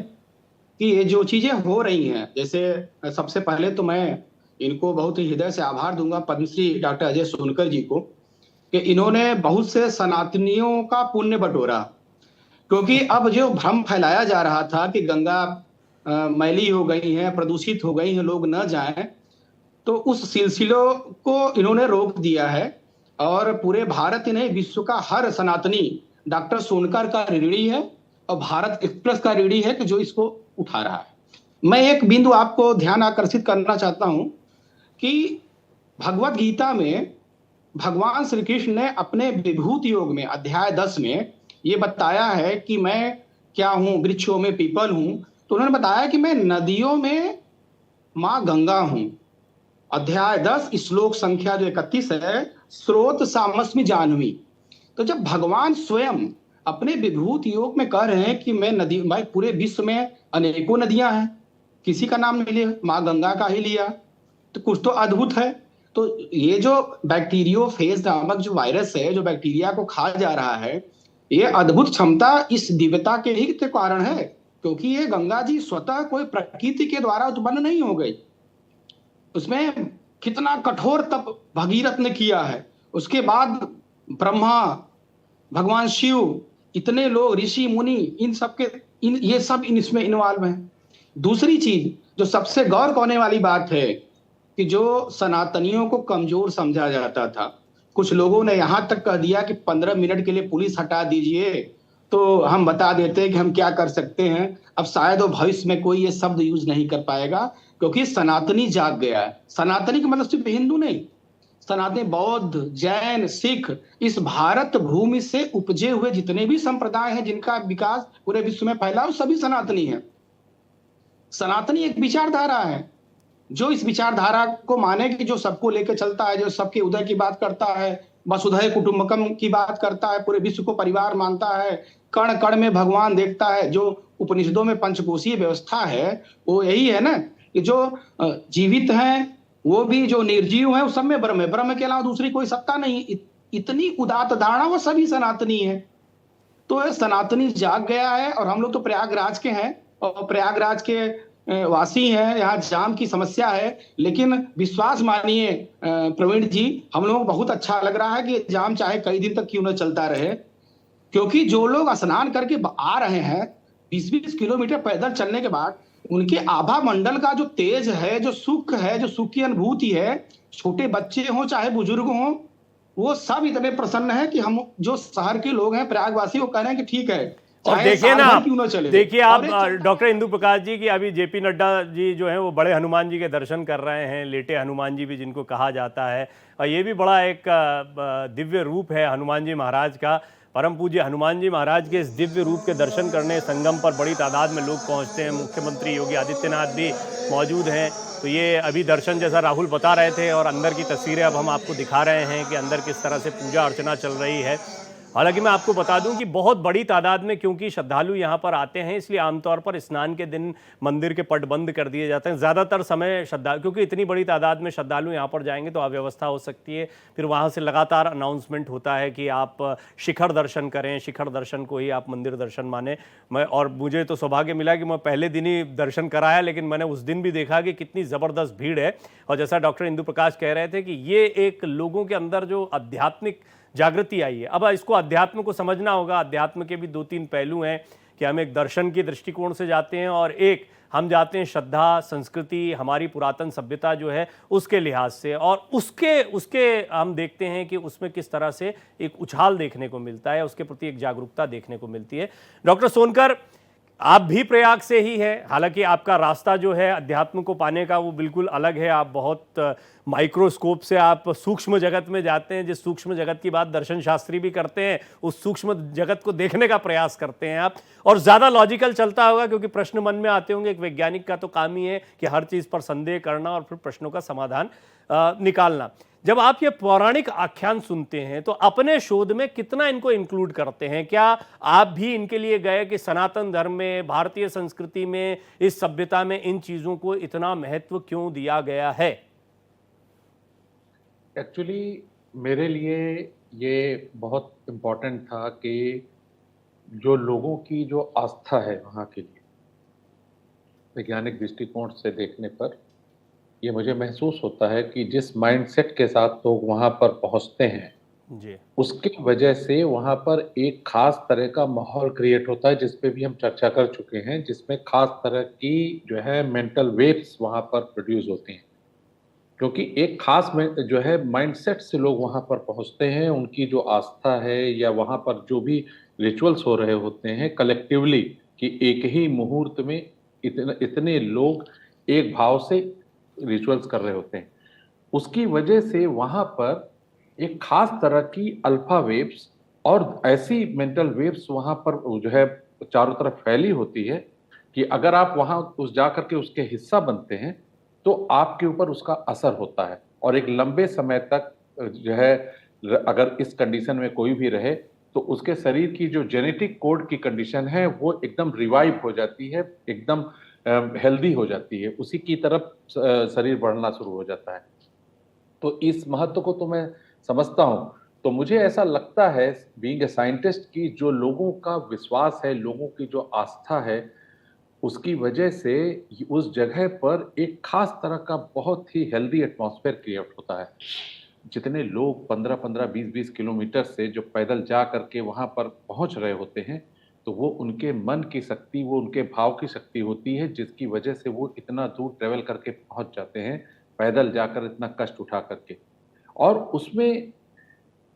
कि ये जो चीजें हो रही हैं, जैसे सबसे पहले तो मैं इनको बहुत ही हृदय से आभार दूंगा, पद्मश्री डॉक्टर अजय सोनकर जी को, कि इन्होंने बहुत से सनातनियों का पुण्य बटोरा। क्योंकि अब जो भ्रम फैलाया जा रहा था कि गंगा मैली हो गई है, प्रदूषित हो गई है, लोग न जाएं, तो उस सिलसिलों को इन्होंने रोक दिया है। और पूरे भारत ही नहीं, विश्व का हर सनातनी डॉक्टर सोनकर का ऋणी है, और भारत एक्सप्रेस का ऋणी है कि जो इसको उठा रहा है। मैं एक बिंदु आपको ध्यान आकर्षित करना चाहता हूं कि भगवत गीता में भगवान श्री कृष्ण ने अपने विभूति योग में अध्याय 10 में ये बताया है कि मैं क्या हूं, वृक्षों में पीपल हूं। तो उन्होंने बताया कि मैं नदियों में मां गंगा हूं। अध्याय 10 श्लोक संख्या जो 31 है, स्रोत सामस्मि जानवी। तो जब भगवान स्वयं अपने विभूति योग में कह रहे हैं कि मैं नदी, भाई पूरे विश्व में अनेकों नदियां हैं, किसी का नाम नहीं लिया, मां गंगा का ही लिया, तो कुछ तो अद्भुत है। तो ये जो बैक्टीरियोफेज नामक जो वायरस है, जो बैक्टीरिया को खा जा रहा है, ये अद्भुत क्षमता इस दिव्यता के ही कारण है, क्योंकि ये गंगा जी स्वतः कोई प्रकृति के द्वारा उत्पन्न नहीं हो गई। उसमें कितना कठोर तप भगीरथ ने किया है, उसके बाद ब्रह्मा, भगवान शिव, इतने लोग, ऋषि मुनि, इन सबके ये सब इसमें इन्वॉल्व हैं। दूसरी चीज जो सबसे गौर करने वाली बात है कि जो सनातनियों को कमजोर समझा जाता था, कुछ लोगों ने यहां तक कह दिया कि 15 मिनट के लिए पुलिस हटा दीजिए तो हम बता देते हैं कि हम क्या कर सकते हैं। अब शायद वो भविष्य में कोई ये शब्द यूज नहीं कर पाएगा, क्योंकि सनातनी जाग गया है। सनातनी का मतलब सिर्फ हिंदू नहीं, सनातनी बौद्ध, जैन, सिख, इस भारत भूमि से उपजे हुए जितने भी संप्रदाय हैं जिनका विकास पूरे विश्व में फैला, वो सभी सनातनी हैं। सनातनी एक विचारधारा है, जो इस विचारधारा को माने कि जो सबको लेकर चलता है, जो सबके उदय की बात करता है, वसुधैव कुटुंबकम की बात करता है, पूरे विश्व को परिवार मानता है, कण कण में भगवान देखता है। जो उपनिषदों में पंचकोशीय व्यवस्था है वो यही है ना, कि जो जीवित हैं वो भी, जो निर्जीव है वो सब में ब्रह्म है, ब्रह्म के अलावा दूसरी कोई सत्ता नहीं। इतनी उदात्त धारणा, वो सभी सनातनी है। तो सनातनी जाग गया है। और हम लोग तो प्रयागराज के हैं, और प्रयागराज के वासी हैं, यहाँ जाम की समस्या है, लेकिन विश्वास मानिए प्रवीण जी, हम लोगों को बहुत अच्छा लग रहा है कि जाम चाहे कई दिन तक क्यों न चलता रहे, क्योंकि जो लोग स्नान करके आ रहे हैं 20-20 किलोमीटर पैदल चलने के बाद, उनके आभा मंडल का जो तेज है, जो सुख है, जो सुख की अनुभूति है, छोटे बच्चे हों चाहे बुजुर्ग हों, वो सब इतने प्रसन्न है कि हम जो शहर के लोग हैं, प्रयागवासी, वो कह रहे हैं कि ठीक है, और चाहे देखिए साल ना, भर क्यों न चले। देखिए आप और एक डॉक्टर इंदु प्रकाश जी की अभी जेपी नड्डा जी जो हैं वो बड़े हनुमान जी के दर्शन कर रहे हैं, लेटे हनुमान जी भी जिनको कहा जाता है, और ये भी बड़ा एक दिव्य रूप है हनुमान जी महाराज का। परम पूज्य हनुमान जी महाराज के इस दिव्य रूप के दर्शन करने संगम पर बड़ी तादाद में लोग पहुंचते हैं। मुख्यमंत्री योगी आदित्यनाथ भी मौजूद हैं। तो ये अभी दर्शन, जैसा राहुल बता रहे थे, और अंदर की तस्वीरें अब हम आपको दिखा रहे हैं कि अंदर किस तरह से पूजा अर्चना चल रही है। हालांकि मैं आपको बता दूं कि बहुत बड़ी तादाद में क्योंकि श्रद्धालु यहाँ पर आते हैं, इसलिए आमतौर पर स्नान के दिन मंदिर के पट बंद कर दिए जाते हैं। ज़्यादातर समय श्रद्धालु, क्योंकि इतनी बड़ी तादाद में श्रद्धालु यहाँ पर जाएंगे तो अव्यवस्था हो सकती है। फिर वहाँ से लगातार अनाउंसमेंट होता है कि आप शिखर दर्शन करें, शिखर दर्शन को ही आप मंदिर दर्शन माने। और मुझे तो सौभाग्य मिला कि मैं पहले दिन ही दर्शन कराया, लेकिन मैंने उस दिन भी देखा कि कितनी ज़बरदस्त भीड़ है। और जैसा डॉक्टर इंदु प्रकाश कह रहे थे कि ये एक लोगों के अंदर जो आध्यात्मिक जागृति आई है। अब इसको अध्यात्म को समझना होगा। अध्यात्म के भी 2-3 पहलू हैं कि हम एक दर्शन के दृष्टिकोण से जाते हैं, और एक हम जाते हैं श्रद्धा, संस्कृति, हमारी पुरातन सभ्यता जो है उसके लिहाज से, और उसके हम देखते हैं कि उसमें किस तरह से एक उछाल देखने को मिलता है, उसके प्रति एक जागरूकता देखने को मिलती है। डॉक्टर सोनकर, आप भी प्रयाग से ही है, हालांकि आपका रास्ता जो है अध्यात्म को पाने का वो बिल्कुल अलग है। आप बहुत माइक्रोस्कोप से आप सूक्ष्म जगत में जाते हैं, जिस सूक्ष्म जगत की बात दर्शन शास्त्री भी करते हैं, उस सूक्ष्म जगत को देखने का प्रयास करते हैं आप, और ज़्यादा लॉजिकल चलता होगा, क्योंकि प्रश्न मन में आते होंगे। एक वैज्ञानिक का तो काम ही है कि हर चीज़ पर संदेह करना और फिर प्रश्नों का समाधान निकालना। जब आप ये पौराणिक आख्यान सुनते हैं तो अपने शोध में कितना इनको इंक्लूड करते हैं? क्या आप भी इनके लिए गए कि सनातन धर्म में, भारतीय संस्कृति में, इस सभ्यता में इन चीजों को इतना महत्व क्यों दिया गया है? एक्चुअली मेरे लिए ये बहुत इम्पोर्टेंट था कि जो लोगों की जो आस्था है वहाँ के लिए, वैज्ञानिक दृष्टिकोण से देखने पर ये मुझे महसूस होता है कि जिस माइंडसेट के साथ लोग वहाँ पर पहुँचते हैं जी, उसकी वजह से वहाँ पर एक खास तरह का माहौल क्रिएट होता है, जिस पे भी हम चर्चा कर चुके हैं, जिसमें खास तरह की जो है मेंटल वेव्स वहाँ पर प्रोड्यूस होती हैं, क्योंकि एक खास जो है माइंडसेट से लोग वहाँ पर पहुँचते हैं। उनकी जो आस्था है या वहाँ पर जो भी रिचुअल्स हो रहे होते हैं कलेक्टिवली, कि एक ही मुहूर्त में इतने लोग एक भाव से रिचुअल्स कर रहे होते हैं, उसकी वजह से वहाँ पर एक खास तरह की अल्फा वेव्स और ऐसी मेंटल वेव्स वहाँ पर जो है चारों तरफ फैली होती है कि अगर आप वहाँ उस जाकर के उसके हिस्सा बनते हैं तो आपके ऊपर उसका असर होता है, और एक लंबे समय तक जो है अगर इस कंडीशन में कोई भी रहे तो उसके शरीर की जो जेनेटिक कोड की कंडीशन है वो एकदम रिवाइव हो जाती है, एकदम हेल्दी हो जाती है, उसी की तरफ शरीर बढ़ना शुरू हो जाता है। तो इस महत्व को तो मैं समझता हूँ। तो मुझे ऐसा लगता है बीइंग ए साइंटिस्ट कि जो लोगों का विश्वास है, लोगों की जो आस्था है, उसकी वजह से उस जगह पर एक खास तरह का बहुत ही हेल्दी एटमॉस्फेयर क्रिएट होता है। जितने लोग 15-15, 20-20 किलोमीटर से जो पैदल जा करके वहाँ पर पहुँच रहे होते हैं, तो वो उनके मन की शक्ति, वो उनके भाव की शक्ति होती है, जिसकी वजह से वो इतना दूर ट्रेवल करके पहुँच जाते हैं, पैदल जाकर इतना कष्ट उठा करके। और उसमें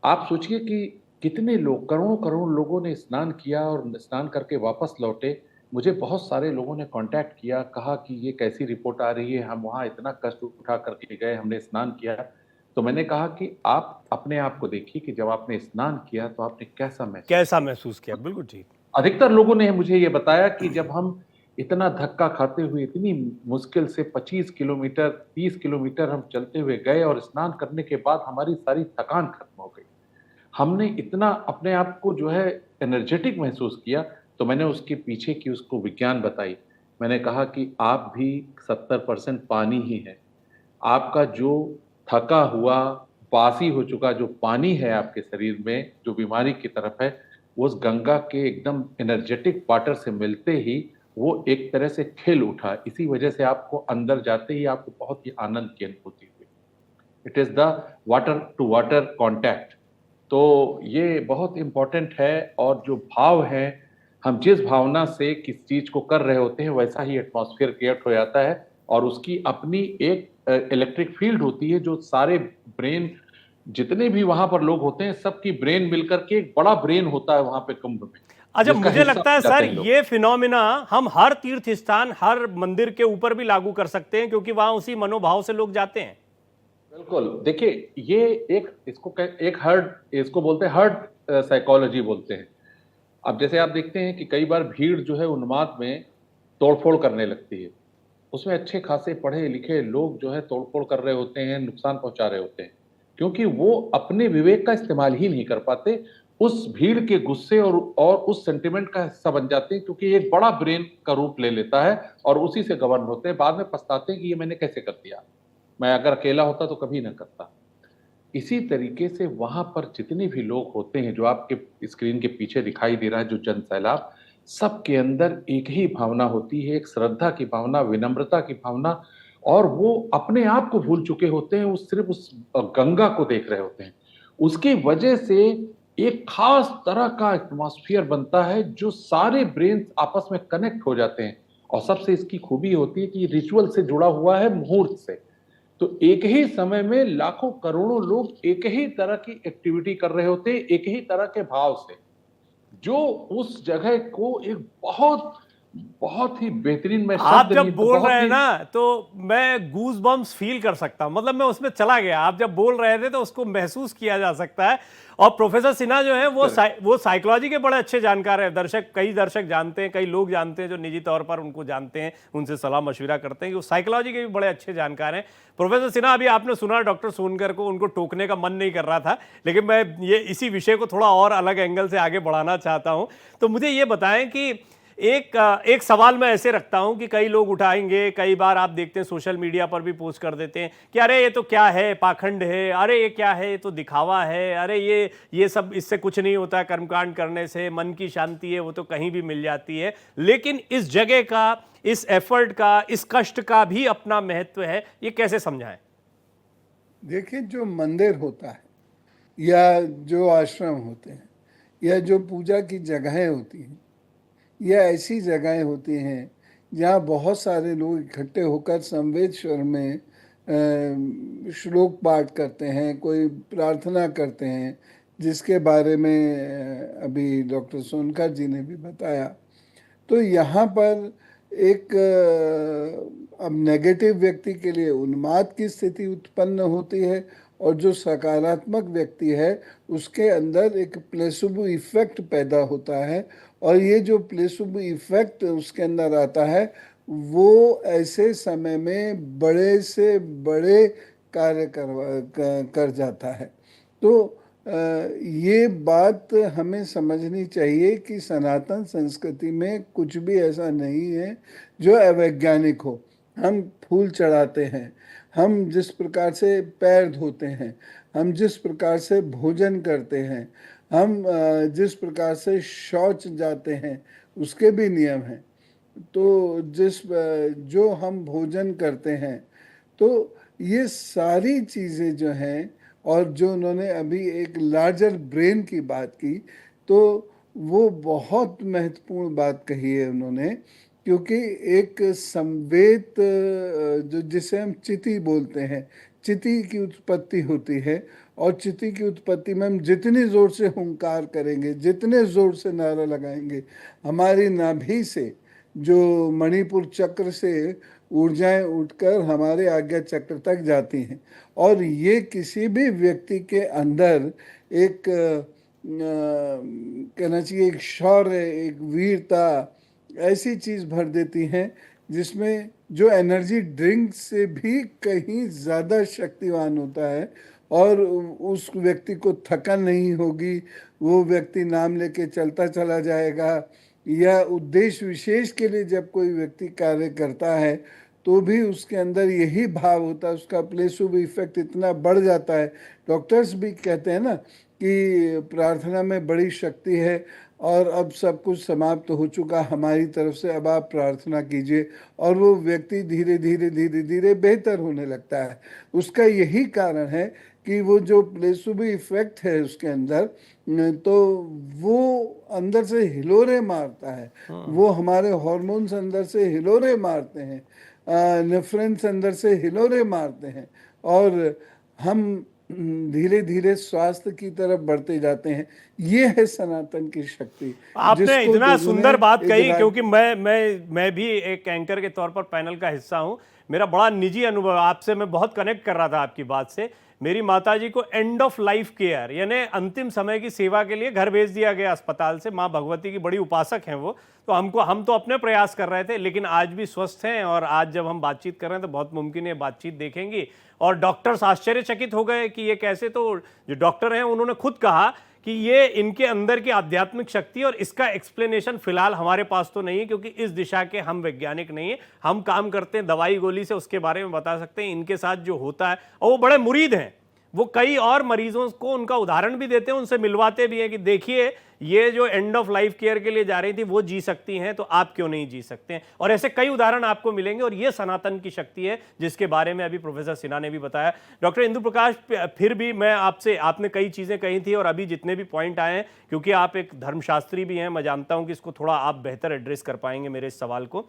आप सोचिए कि कितने लोग, करोड़ों लोगों ने स्नान किया और स्नान करके वापस लौटे। मुझे बहुत सारे लोगों ने कांटेक्ट किया, कहा कि ये कैसी रिपोर्ट आ रही है, हम वहाँ इतना कष्ट उठा करके गए, हमने स्नान किया। तो मैंने कहा कि आप अपने आप को देखिए कि जब आपने स्नान किया तो आपने कैसा महसूस किया? बिल्कुल ठीक। अधिकतर लोगों ने मुझे ये बताया कि जब हम इतना धक्का खाते हुए इतनी मुश्किल से 25 किलोमीटर 30 किलोमीटर हम चलते हुए गए और स्नान करने के बाद हमारी सारी थकान खत्म हो गई, हमने इतना अपने आप को जो है एनर्जेटिक महसूस किया। तो मैंने उसके पीछे की उसको विज्ञान बताई। मैंने कहा कि आप भी 70% पानी ही है। आपका जो थका हुआ, बासी हो चुका जो पानी है आपके शरीर में, जो बीमारी की तरफ है, उस गंगा के एकदम एनर्जेटिक वाटर से मिलते ही वो एक तरह से खिल उठा। इसी वजह से आपको अंदर जाते ही आपको बहुत ही आनंद की अनुभूति हुई। It is the water to water contact. तो ये बहुत इंपॉर्टेंट है, और जो भाव है, हम जिस भावना से किस चीज को कर रहे होते हैं वैसा ही एटमॉस्फेयर क्रिएट हो जाता है, और उसकी अपनी एक इलेक्ट्रिक फील्ड होती है जो सारे ब्रेन, जितने भी वहां पर लोग होते हैं, सबकी ब्रेन मिलकर के एक बड़ा ब्रेन होता है वहां पे कुंभ में। अच्छा, जिसका मुझे हिस्सा लगता है बन जाते सर हैं लोग। ये फिनोमिना हम हर तीर्थ स्थान, हर मंदिर के ऊपर भी लागू कर सकते हैं, क्योंकि वहां उसी मनोभाव से लोग जाते हैं। बिल्कुल, देखिए ये एक हर्ड, इसको बोलते हैं हर्ड साइकोलॉजी बोलते हैं। अब जैसे आप देखते हैं कि कई बार भीड़ जो है उन्माद में तोड़फोड़ करने लगती है, उसमें अच्छे खासे पढ़े लिखे लोग जो है तोड़फोड़ कर रहे होते हैं, नुकसान पहुंचा रहे होते हैं, क्योंकि वो अपने विवेक का इस्तेमाल ही नहीं कर पाते, उस भीड़ के गुस्से और उस सेंटिमेंट का हिस्सा बन जाते हैं, क्योंकि एक बड़ा ब्रेन का रूप ले लेता है और उसी से गवर्न होते हैं। बाद में पछताते हैं कि ये मैंने कैसे कर दिया, मैं अगर अकेला होता तो कभी ना करता। इसी तरीके से वहां पर जितने भी लोग होते हैं, जो आपके स्क्रीन के पीछे दिखाई दे रहा है, जो जन सैलाब, सबके अंदर एक ही भावना होती है, एक श्रद्धा की भावना, विनम्रता की भावना, और वो अपने आप को भूल चुके होते हैं, वो सिर्फ उस गंगा को देख रहे होते हैं। उसकी वजह से एक खास तरह का एटमॉस्फेयर बनता है, जो सारे ब्रेन आपस में कनेक्ट हो जाते हैं। और सबसे इसकी खूबी होती है कि रिचुअल से जुड़ा हुआ है, मुहूर्त से। तो एक ही समय में लाखों करोड़ों लोग एक ही तरह की एक्टिविटी कर रहे होते हैं, एक ही तरह के भाव से, जो उस जगह को एक बहुत बहुत ही बेहतरीन, मैं आप शब्द जब नहीं तो बोल बहुत रहे हैं ही ना, तो मैं गूज बम्स फील कर सकता हूं, मतलब मैं उसमें चला गया। आप जब बोल रहे थे तो उसको महसूस किया जा सकता है। और प्रोफेसर सिन्हा जो है वो साइकोलॉजी के बड़े अच्छे जानकार हैं। कई दर्शक जानते हैं, कई लोग जानते हैं जो निजी तौर पर उनको जानते हैं, उनसे सलाह मशविरा करते हैं कि वो साइकोलॉजी के भी बड़े अच्छे जानकार हैं। प्रोफेसर सिन्हा, अभी आपने सुना डॉक्टर सोनकर को, उनको टोकने का मन नहीं कर रहा था, लेकिन मैं ये इसी विषय को थोड़ा और अलग एंगल से आगे बढ़ाना चाहता हूं। तो मुझे ये बताएं कि एक सवाल मैं ऐसे रखता हूं कि कई लोग उठाएंगे, कई बार आप देखते हैं सोशल मीडिया पर भी पोस्ट कर देते हैं कि अरे ये तो क्या है, पाखंड है, अरे ये क्या है, ये तो दिखावा है, अरे ये सब, इससे कुछ नहीं होता, कर्मकांड करने से मन की शांति है वो तो कहीं भी मिल जाती है। लेकिन इस जगह का, इस एफर्ट का, इस कष्ट का भी अपना महत्व है, ये कैसे समझाएं? देखिए, जो मंदिर होता है या जो आश्रम होते हैं या जो पूजा की जगहें होती हैं, यह ऐसी जगहें होती हैं जहाँ बहुत सारे लोग इकट्ठे होकर संवेद स्वर में श्लोक पाठ करते हैं, कोई प्रार्थना करते हैं, जिसके बारे में अभी डॉक्टर सोनकर जी ने भी बताया। तो यहाँ पर एक अब नेगेटिव व्यक्ति के लिए उन्माद की स्थिति उत्पन्न होती है, और जो सकारात्मक व्यक्ति है उसके अंदर एक प्लेसिबो इफेक्ट पैदा होता है, और ये जो प्लेसिबो इफेक्ट उसके अंदर आता है वो ऐसे समय में बड़े से बड़े कार्य कर जाता है। तो ये बात हमें समझनी चाहिए कि सनातन संस्कृति में कुछ भी ऐसा नहीं है जो अवैज्ञानिक हो। हम फूल चढ़ाते हैं, हम जिस प्रकार से पैर धोते हैं, हम जिस प्रकार से भोजन करते हैं, हम जिस प्रकार से शौच जाते हैं, उसके भी नियम हैं। तो जो हम भोजन करते हैं, तो ये सारी चीज़ें जो हैं, और जो उन्होंने अभी एक लार्जर ब्रेन की बात की, तो वो बहुत महत्वपूर्ण बात कही है उन्होंने, क्योंकि एक संवेद जो जिसे हम चिति बोलते हैं, चिति की उत्पत्ति होती है, और चिति की उत्पत्ति में हम जितनी ज़ोर से हुंकार करेंगे, जितने ज़ोर से नारा लगाएंगे, हमारी नाभि से, जो मणिपुर चक्र से ऊर्जाएं उठकर हमारे आज्ञा चक्र तक जाती हैं, और ये किसी भी व्यक्ति के अंदर एक कहना चाहिए एक शौर्य, एक वीरता, ऐसी चीज़ भर देती हैं जिसमें जो एनर्जी ड्रिंक से भी कहीं ज़्यादा शक्तिवान होता है, और उस व्यक्ति को थकन नहीं होगी, वो व्यक्ति नाम लेके चलता चला जाएगा। या उद्देश्य विशेष के लिए जब कोई व्यक्ति कार्य करता है तो भी उसके अंदर यही भाव होता है, उसका प्लेसिबो इफेक्ट इतना बढ़ जाता है। डॉक्टर्स भी कहते हैं ना कि प्रार्थना में बड़ी शक्ति है। और अब सब कुछ समाप्त हो चुका हमारी तरफ से, अब आप प्रार्थना कीजिए। और वो व्यक्ति धीरे धीरे धीरे धीरे बेहतर होने लगता है। उसका यही कारण है कि वो जो प्लेसबो इफेक्ट है उसके अंदर, तो वो अंदर से हिलोरे मारता है, वो हमारे हार्मोन्स अंदर से हिलोरे मारते हैं, नेफ्रॉन्स अंदर से हिलोरे मारते हैं, और हम धीरे धीरे स्वास्थ्य की तरफ बढ़ते जाते हैं। ये है सनातन की शक्ति। आपने जिसको इतना लोगों सुंदर ने बात एक कही, क्योंकि मैं भी एक एंकर के तौर पर पैनल का हिस्सा हूं। मेरा बड़ा निजी अनुभव आपसे, मैं बहुत कनेक्ट कर रहा था आपकी बात से। मेरी माताजी को एंड ऑफ लाइफ केयर यानी अंतिम समय की सेवा के लिए घर भेज दिया गया अस्पताल से। माँ भगवती की बड़ी उपासक हैं वो, तो हम तो अपने प्रयास कर रहे थे, लेकिन आज भी स्वस्थ हैं। और आज जब हम बातचीत कर रहे हैं तो बहुत मुमकिन है बातचीत देखेंगी। और डॉक्टर्स आश्चर्यचकित हो गए कि ये कैसे। तो जो डॉक्टर हैं उन्होंने खुद कहा कि ये इनके अंदर की आध्यात्मिक शक्ति, और इसका एक्सप्लेनेशन फिलहाल हमारे पास तो नहीं है, क्योंकि इस दिशा के हम वैज्ञानिक नहीं है। हम काम करते हैं दवाई गोली से, उसके बारे में बता सकते हैं। इनके साथ जो होता है, और वो बड़े मुरीद हैं, वो कई और मरीजों को उनका उदाहरण भी देते हैं, उनसे मिलवाते भी हैं कि देखिए ये जो एंड ऑफ लाइफ केयर के लिए जा रही थी वो जी सकती हैं, तो आप क्यों नहीं जी सकते हैं। और ऐसे कई उदाहरण आपको मिलेंगे। और ये सनातन की शक्ति है, जिसके बारे में अभी प्रोफेसर सिन्हा ने भी बताया। डॉक्टर इंदु प्रकाश, फिर भी मैं आपसे, आपने कई चीज़ें कही थी और अभी जितने भी पॉइंट आए हैं, क्योंकि आप एक धर्मशास्त्री भी हैं, मैं जानता हूं कि इसको थोड़ा आप बेहतर एड्रेस कर पाएंगे मेरे इस सवाल को।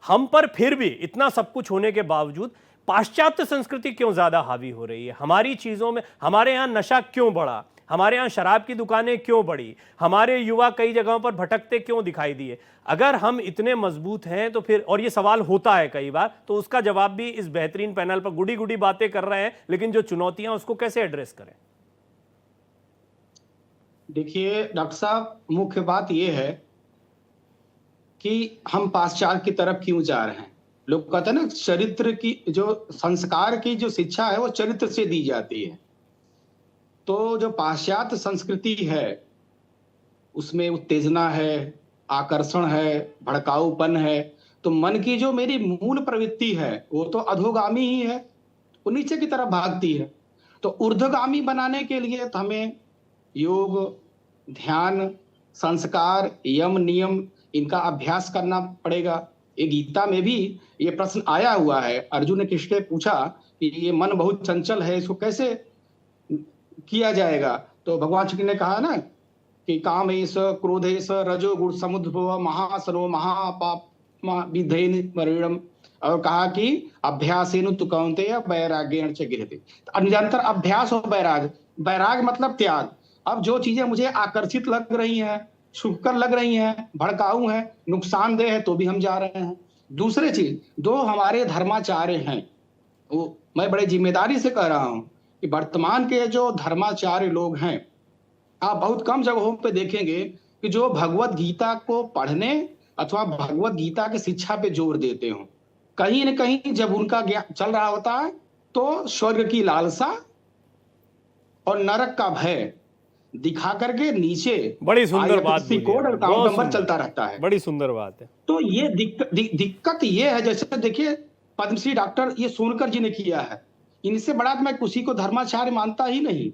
हम पर फिर भी इतना सब कुछ होने के बावजूद पाश्चात्य संस्कृति क्यों ज्यादा हावी हो रही है हमारी चीजों में? हमारे यहाँ नशा क्यों बढ़ा? हमारे यहाँ शराब की दुकानें क्यों बढ़ी? हमारे युवा कई जगहों पर भटकते क्यों दिखाई दिए? अगर हम इतने मजबूत हैं तो फिर, और ये सवाल होता है कई बार, तो उसका जवाब भी इस बेहतरीन पैनल पर गुडी गुडी बातें कर रहे हैं, लेकिन जो चुनौतियां उसको कैसे एड्रेस करें? देखिए डॉक्टर साहब, मुख्य बात यह है कि हम पाश्चात्य की तरफ क्यों जा रहे हैं। लोग कहते हैं ना, चरित्र की जो संस्कार की जो शिक्षा है वो चरित्र से दी जाती है। तो जो पाश्चात्य संस्कृति है उसमें उत्तेजना है, आकर्षण है, भड़काऊपन है। तो मन की जो मेरी मूल प्रवृत्ति है वो तो अधोगामी ही है, वो नीचे की तरफ भागती है। तो ऊर्ध्वगामी बनाने के लिए तो हमें योग, ध्यान, संस्कार, यम, नियम, इनका अभ्यास करना पड़ेगा। ये गीता में भी ये प्रश्न आया हुआ है। अर्जुन ने कृष्ण से पूछा कि ये मन बहुत चंचल है, इसको कैसे किया जाएगा? तो भगवान श्री कृष्ण ने कहा ना कि कामेश, क्रोधेश, रजोगुण समुद्भव महासनो महापाप विधेन मरणम, और कहा कि अभ्यासेन तु कौन्तेय वैराग्येण च गृह्यते। निरंतर अभ्यास और वैराग, वैराग मतलब त्याग। अब जो चीजें मुझे आकर्षित लग रही हैं, शुभकर लग रही हैं, भड़काऊ हैं, नुकसानदेह है, तो भी हम जा रहे हैं। दूसरी चीज, दो हमारे धर्माचार्य हैं, वो मैं बड़े जिम्मेदारी से कह रहा हूं कि वर्तमान के जो धर्माचार्य लोग हैं, आप बहुत कम जगहों पे देखेंगे कि जो भगवत गीता को पढ़ने अथवा भगवत गीता की शिक्षा पे जोर देते हो। कहीं न कहीं जब उनका ज्ञान चल रहा होता है तो स्वर्ग की लालसा और नरक का भय दिखा करके नीचे बड़ी सुंदर बात कोड और काउंट नंबर चलता रहता है। बड़ी सुंदर बात है। तो ये दिक्कत ये है, जैसे देखिए पद्मश्री डॉक्टर ये सोनकर जी ने किया है, इनसे बड़ा मैं किसी को धर्माचार्य मानता ही नहीं।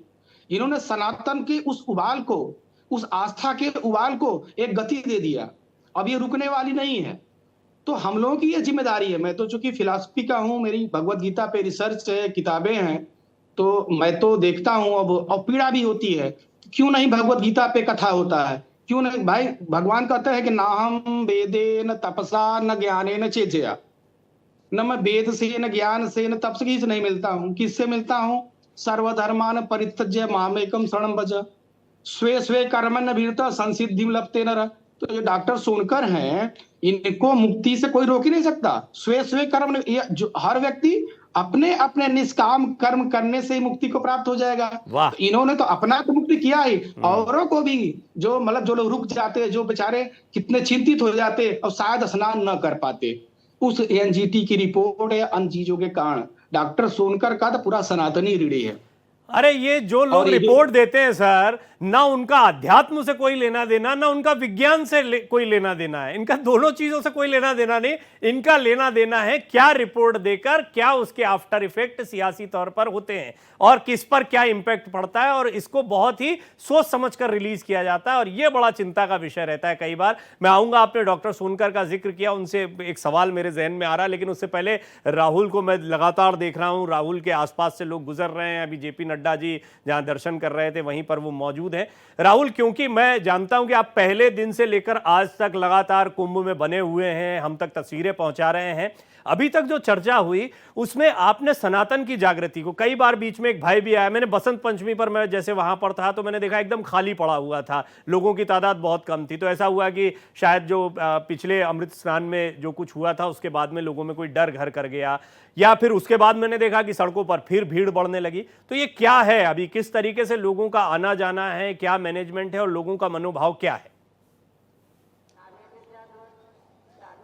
इन्होंने सनातन के उस उबाल को, उस आस्था के उबाल को एक गति दे दिया। अब ये रुकने वाली नहीं है। तो हम लोगों की ये जिम्मेदारी है। मैं तो चूंकि फिलॉसफी का हूं, मेरी भगवत गीता पे रिसर्च है, किताबें हैं, तो मैं तो देखता हूं। अब और पीड़ा भी होती है, क्यों नहीं भगवत गीता पे कथा होता है? क्यों नहीं? भाई भगवान कहते हैं कि ना हम वेदे न तपसा न ज्ञाने न चेजया, न मैं वेद से न ज्ञान से न तप से नहीं मिलता हूं। किससे मिलता हूं? सर्वधर्मान परित्यज्य मामेकम शरणं व्रज, स्वे स्वे कर्मण्य निरता संसिद्धिं लभते नरः। तो ये डॉक्टर सोनकर हैं, इनको मुक्ति से कोई रोक ही नहीं सकता। स्वे स्वे कर्म, जो हर व्यक्ति अपने अपने निष्काम कर्म करने से ही मुक्ति को प्राप्त हो जाएगा। तो इन्होंने तो अपना तो मुक्ति किया ही, औरों को भी, जो मतलब जो लोग रुक जाते, जो बेचारे कितने चिंतित हो जाते और शायद स्नान न कर पाते, उस एनजीटी की रिपोर्ट है, अन्य चीजों के कारण डॉक्टर सोनकर का तो पूरा सनातनी ऋणी है। अरे ये जो लोग और ये जो- रिपोर्ट देते हैं सर, ना उनका अध्यात्म से कोई लेना देना, ना उनका विज्ञान से कोई लेना देना है। इनका दोनों चीजों से कोई लेना देना नहीं। इनका लेना देना है क्या रिपोर्ट देकर क्या उसके आफ्टर इफेक्ट सियासी तौर पर होते हैं और किस पर क्या इंपैक्ट पड़ता है, और इसको बहुत ही सोच समझकर रिलीज किया जाता है। और यह बड़ा चिंता का विषय रहता है कई बार। मैं आऊंगा, आपने डॉक्टर सोनकर का जिक्र किया, उनसे एक सवाल मेरे जहन में आ रहा है, लेकिन उससे पहले राहुल को मैं लगातार देख रहा हूं। राहुल के आसपास से लोग गुजर रहे हैं। अभी जेपी नड्डा जी जहां दर्शन कर रहे थे वहीं पर वो मौजूद हैं। राहुल, क्योंकि मैं जानता हूं कि आप पहले दिन से लेकर आज तक लगातार कुंभ में बने हुए हैं, हम तक तस्वीरें पहुंचा रहे हैं, अभी तक जो चर्चा हुई उसमें आपने सनातन की जागृति को, कई बार बीच में एक भाई भी आया, मैंने बसंत पंचमी पर मैं जैसे वहां पर था तो मैंने देखा एकदम खाली पड़ा हुआ था, लोगों की तादाद बहुत कम थी। तो ऐसा हुआ कि शायद जो पिछले अमृत स्नान में जो कुछ हुआ था उसके बाद में लोगों में कोई डर घर कर गया, या फिर उसके बाद मैंने देखा कि सड़कों पर फिर भीड़ बढ़ने लगी। तो ये क्या है, अभी किस तरीके से लोगों का आना जाना है, क्या मैनेजमेंट है और लोगों का मनोभाव क्या है?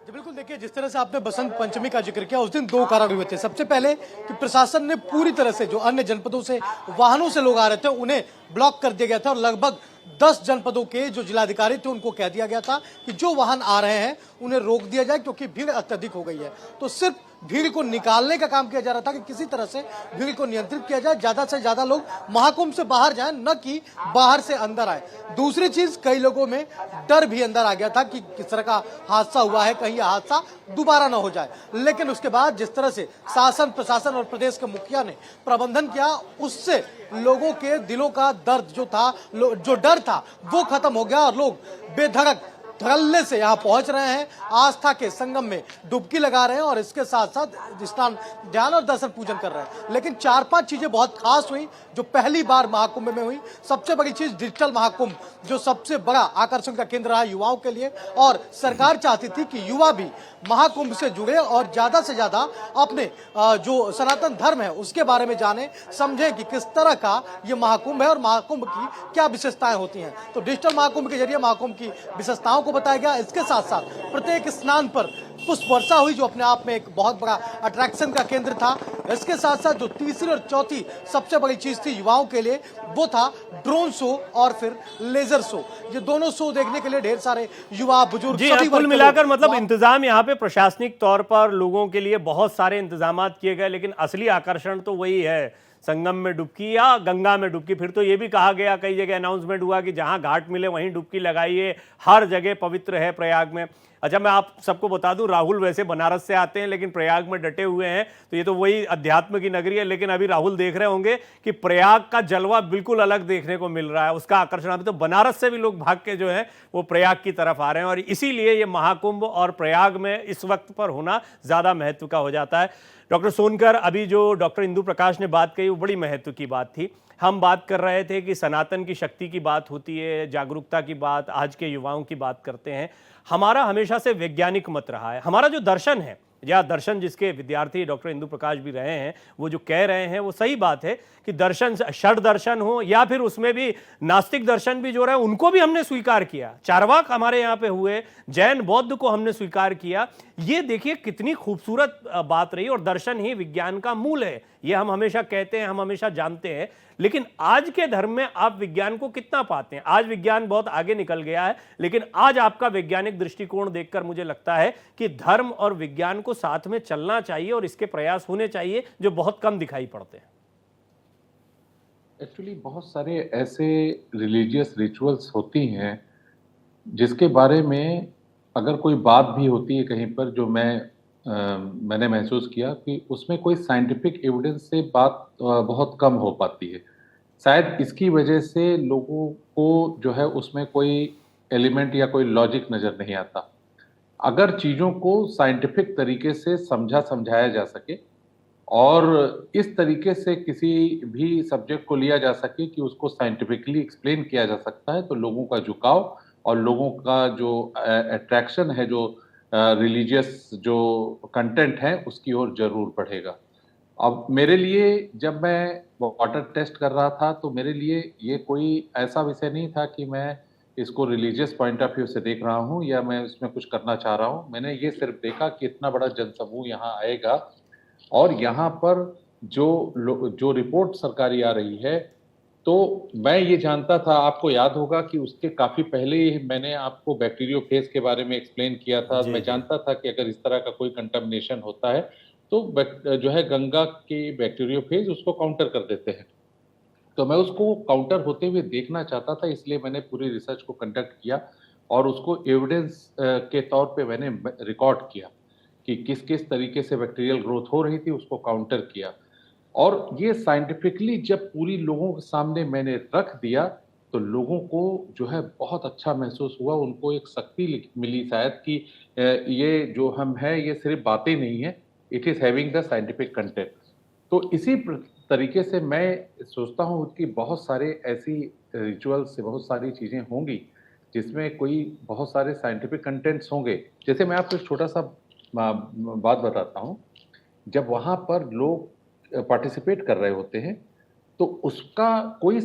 जी बिल्कुल, देखिए जिस तरह से आपने बसंत पंचमी का जिक्र किया, उस दिन दो कारण हुए थे। सबसे पहले कि प्रशासन ने पूरी तरह से जो अन्य जनपदों से वाहनों से लोग आ रहे थे उन्हें ब्लॉक कर दिया गया था, और लगभग 10 जनपदों के जो जिलाधिकारी थे उनको कह दिया गया था कि जो वाहन आ रहे हैं उन्हें रोक दिया जाए क्योंकि भीड़ अत्यधिक हो गई है। तो सिर्फ भीड़ को निकालने का काम किया जा रहा था कि किसी तरह से भीड़ को नियंत्रित किया जाए, ज्यादा से ज्यादा लोग महाकुंभ से बाहर जाएं, न कि बाहर से अंदर आए। दूसरी चीज, कई लोगों में डर भी अंदर आ गया था कि किस तरह का हादसा हुआ है, कहीं यह हादसा दोबारा न हो जाए। लेकिन उसके बाद जिस तरह से शासन, प्रशासन और प्रदेश के मुखिया ने प्रबंधन किया, उससे लोगों के दिलों का दर्द जो था, जो डर था, वो खत्म हो गया और लोग बेधड़क धड़ल्ले से यहाँ पहुंच रहे हैं, आस्था के संगम में डुबकी लगा रहे हैं और इसके साथ साथ स्नान, ध्यान और दर्शन पूजन कर रहे हैं। लेकिन 4-5 चीजें बहुत खास हुई जो पहली बार महाकुंभ में हुई। सबसे बड़ी चीज डिजिटल महाकुंभ, जो सबसे बड़ा आकर्षण का केंद्र रहा युवाओं के लिए, और सरकार चाहती थी कि युवा भी महाकुंभ से जुड़े और ज्यादा से ज्यादा अपने जो सनातन धर्म है उसके बारे में जाने, समझें कि किस तरह का ये महाकुंभ है और महाकुंभ की क्या विशेषताएं होती हैं। तो डिजिटल महाकुंभ के जरिए महाकुंभ की विशेषताओं को बताया गया। इसके साथ साथ प्रत्येक स्नान पर पुष्प वर्षा हुई जो अपने आप में एक बहुत बड़ा अट्रैक्शन का केंद्र था। इसके साथ साथ जो तीसरी और चौथी सबसे बड़ी चीज थी युवाओं के लिए, वो था ड्रोन शो और फिर लेजर शो। ये दोनों शो देखने के लिए ढेर सारे युवा, बुजुर्ग, जी कुल मिलाकर मतलब इंतजाम यहाँ पे प्रशासनिक तौर पर लोगों के लिए बहुत सारे इंतजाम किए गए, लेकिन असली आकर्षण तो वही है, संगम में डुबकी या गंगा में डुबकी। फिर तो ये भी कहा गया, कई जगह अनाउंसमेंट हुआ कि जहां घाट मिले वहीं डुबकी लगाइए, हर जगह पवित्र है प्रयाग में। अच्छा, मैं आप सबको बता दूं, राहुल वैसे बनारस से आते हैं लेकिन प्रयाग में डटे हुए हैं, तो ये तो वही अध्यात्म की नगरी है। लेकिन अभी राहुल देख रहे होंगे कि प्रयाग का जलवा बिल्कुल अलग देखने को मिल रहा है, उसका आकर्षण। अभी तो बनारस से भी लोग भाग के जो है वो प्रयाग की तरफ आ रहे हैं, और इसीलिए ये महाकुंभ और प्रयाग में इस वक्त पर होना ज्यादा महत्व का हो जाता है। डॉक्टर सोनकर, अभी जो डॉक्टर इंदु प्रकाश ने बात कही वो बड़ी महत्व की बात थी। हम बात कर रहे थे कि सनातन की शक्ति की बात होती है, जागरूकता की बात, आज के युवाओं की बात करते हैं। हमारा हमेशा से वैज्ञानिक मत रहा है। हमारा जो दर्शन है, या दर्शन जिसके विद्यार्थी डॉक्टर इंदु प्रकाश भी रहे हैं, वो जो कह रहे हैं वो सही बात है कि दर्शन, षड दर्शन हो या फिर उसमें भी नास्तिक दर्शन भी जो रहे उनको भी हमने स्वीकार किया। चारवाक हमारे यहाँ पे हुए, जैन बौद्ध को हमने स्वीकार किया। ये देखिए कितनी खूबसूरत बात रही, और दर्शन ही विज्ञान का मूल है, ये हम हमेशा कहते हैं, हम हमेशा जानते हैं। लेकिन आज के धर्म में आप विज्ञान को कितना पाते हैं? आज विज्ञान बहुत आगे निकल गया है, लेकिन आज आपका वैज्ञानिक दृष्टिकोण देखकर मुझे लगता है कि धर्म और विज्ञान को साथ में चलना चाहिए और इसके प्रयास होने चाहिए जो बहुत कम दिखाई पड़ते हैं। एक्चुअली बहुत सारे ऐसे रिलीजियस रिचुअल्स होती हैं जिसके बारे में अगर कोई बात भी होती है कहीं पर, जो मैंने महसूस किया कि उसमें कोई साइंटिफिक एविडेंस से बात बहुत कम हो पाती है। शायद इसकी वजह से लोगों को जो है उसमें कोई एलिमेंट या कोई लॉजिक नज़र नहीं आता। अगर चीज़ों को साइंटिफिक तरीके से समझाया जा सके और इस तरीके से किसी भी सब्जेक्ट को लिया जा सके कि उसको साइंटिफिकली एक्सप्लेन किया जा सकता है, तो लोगों का झुकाव और लोगों का जो अट्रैक्शन है, जो रिलीजियस जो कंटेंट है, उसकी ओर जरूर बढ़ेगा। अब मेरे लिए जब मैं वाटर टेस्ट कर रहा था तो मेरे लिए ये कोई ऐसा विषय नहीं था कि मैं इसको रिलीजियस पॉइंट ऑफ व्यू से देख रहा हूँ या मैं इसमें कुछ करना चाह रहा हूँ। मैंने ये सिर्फ देखा कि इतना बड़ा जनसमूह यहाँ आएगा और यहाँ पर जो रिपोर्ट सरकारी आ रही है, तो मैं ये जानता था, आपको याद होगा कि उसके काफी पहले ही मैंने आपको बैक्टीरियोफेज के बारे में एक्सप्लेन किया था। जी, मैं जी। जानता था कि अगर इस तरह का कोई कंटामिनेशन होता है तो जो है गंगा के बैक्टीरियोफेज उसको काउंटर कर देते हैं। तो मैं उसको काउंटर होते हुए देखना चाहता था, इसलिए मैंने पूरी रिसर्च को कंडक्ट किया और उसको एविडेंस के तौर पे मैंने रिकॉर्ड किया कि किस किस तरीके से बैक्टीरियल ग्रोथ हो रही थी, उसको काउंटर किया। और ये साइंटिफिकली जब पूरी लोगों के सामने मैंने रख दिया, तो लोगों को जो है बहुत अच्छा महसूस हुआ, उनको एक शक्ति मिली शायद कि ये जो हम हैं ये सिर्फ बातें नहीं है, it is having the scientific content. तो इसी तरीके से मैं सोचता हूँ कि बहुत सारे ऐसी रिचुअल्स से बहुत सारी चीज़ें होंगी जिसमें कोई बहुत सारे साइंटिफिक कंटेंट्स होंगे। जैसे मैं आपको एक छोटा सा बात बताता हूँ, जब वहाँ पर लोग पार्टिसिपेट कर रहे होते हैं तो उसका कोई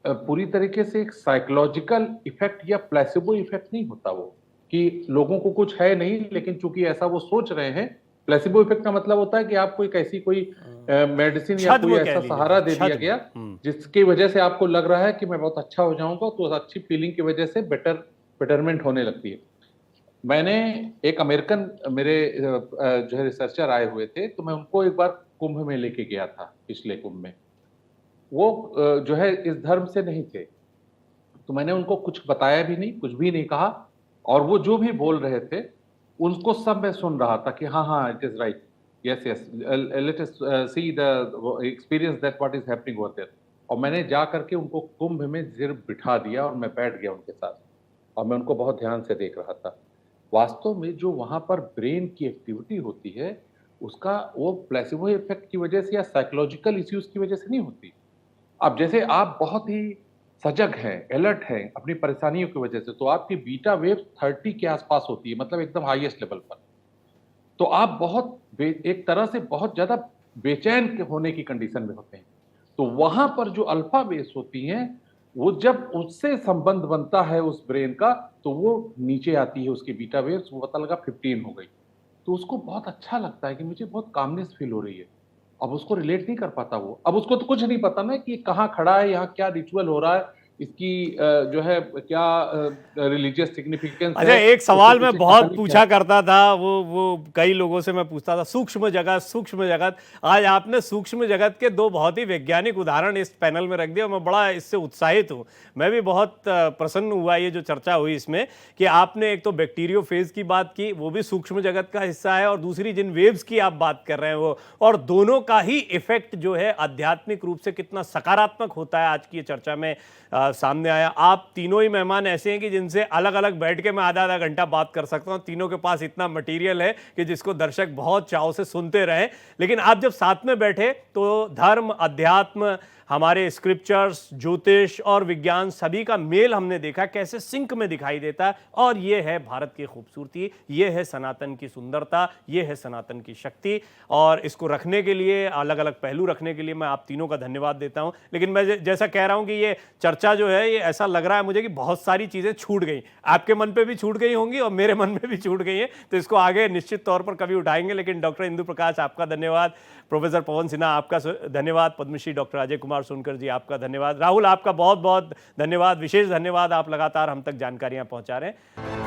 पूरी तरीके से एक साइकोलॉजिकल इफेक्ट या प्लेसिबो इफेक्ट नहीं होता वो, कि लोगों को कुछ है नहीं लेकिन चूंकि ऐसा वो सोच रहे हैं। प्लेसिबो इफेक्ट का मतलब होता है कि आपको एक ऐसी कोई मेडिसिन या कोई ऐसा सहारा दे दिया गया जिसकी वजह से आपको लग रहा है कि मैं बहुत अच्छा हो जाऊंगा, तो अच्छी फीलिंग की वजह से बेटरमेंट होने लगती है। मैंने एक अमेरिकन मेरे जो है रिसर्चर आए हुए थे, तो मैं उनको एक बार कुंभ में लेके गया था, पिछले कुंभ में। वो जो है इस धर्म से नहीं थे, तो मैंने उनको कुछ बताया भी नहीं, कुछ भी नहीं कहा, और वो जो भी बोल रहे थे उनको सब मैं सुन रहा था कि हाँ हाँ it is right, yes yes, let us see the experience that what is happening over there. और मैंने जा करके उनको कुंभ में सिर्फ बिठा दिया और मैं बैठ गया उनके साथ और मैं उनको बहुत ध्यान से देख रहा था। वास्तव में जो वहाँ पर ब्रेन की एक्टिविटी होती है उसका वो प्लेसिबो इफेक्ट की वजह से या साइकोलॉजिकल इश्यूज की वजह से नहीं होती। अब जैसे आप बहुत ही सजग हैं, अलर्ट हैं अपनी परेशानियों की वजह से, तो आपकी बीटा वेव 30 के आसपास होती है, मतलब एकदम हाईएस्ट लेवल पर। तो आप एक तरह से बहुत ज्यादा बेचैन होने की कंडीशन में होते हैं। तो वहां पर जो अल्फा वेव्स होती हैं, वो जब उससे संबंध बनता है उस ब्रेन का, तो वो नीचे आती है उसकी बीटा वेव्स, वो पता लगा 15 हो गई। तो उसको बहुत अच्छा लगता है कि मुझे बहुत कामनेस फील हो रही है। अब उसको रिलेट नहीं कर पाता वो, अब उसको तो कुछ नहीं पता ना कि कहाँ खड़ा है, यहाँ क्या रिचुअल हो रहा है, इसकी जो है क्या रिलीजियस सिग्निफिकेंस अच्छा, है, एक सवाल उसके मैं पीछे बहुत कहानी क्या पूछा है। करता था, वो कई लोगों से मैं पूछता था, सूक्ष्म जगत सूक्ष्म जगत। आज आपने सूक्ष्म जगत के दो बहुत ही वैज्ञानिक उदाहरण इस पैनल में रख दिया। मैं बड़ा इससे उत्साहित हूँ। मैं भी बहुत प्रसन्न हुआ ये जो चर्चा हुई इसमें, कि आपने एक तो बैक्टीरियोफेज की बात की, वो भी सूक्ष्म जगत का हिस्सा है, और दूसरी जिन वेव्स की आप बात कर रहे हैं वो, और दोनों का ही इफेक्ट जो है आध्यात्मिक रूप से कितना सकारात्मक होता है आज की ये चर्चा में सामने आया। आप तीनों ही मेहमान ऐसे हैं कि जिनसे अलग अलग बैठ के मैं आधा आधा घंटा बात कर सकता हूं। तीनों के पास इतना मटेरियल है कि जिसको दर्शक बहुत चाव से सुनते रहें। लेकिन आप जब साथ में बैठे तो धर्म, अध्यात्म, हमारे स्क्रिप्चर्स, ज्योतिष और विज्ञान सभी का मेल हमने देखा कैसे सिंक में दिखाई देता है। और ये है भारत की खूबसूरती, ये है सनातन की सुंदरता, ये है सनातन की शक्ति। और इसको रखने के लिए, अलग अलग पहलू रखने के लिए मैं आप तीनों का धन्यवाद देता हूं। लेकिन मैं जैसा कह रहा हूं कि ये चर्चा जो है, ये ऐसा लग रहा है मुझे कि बहुत सारी चीज़ें छूट गई। आपके मन पे भी छूट गई होंगी और मेरे मन में भी छूट गई हैं, तो इसको आगे निश्चित तौर पर कभी उठाएंगे। लेकिन डॉक्टर इंदु प्रकाश आपका धन्यवाद, प्रोफेसर पवन सिन्हा आपका धन्यवाद, पद्मश्री डॉक्टर अजय कुमार सोनकर जी आपका धन्यवाद, राहुल आपका बहुत बहुत धन्यवाद, विशेष धन्यवाद, आप लगातार हम तक जानकारियां पहुंचा रहे हैं।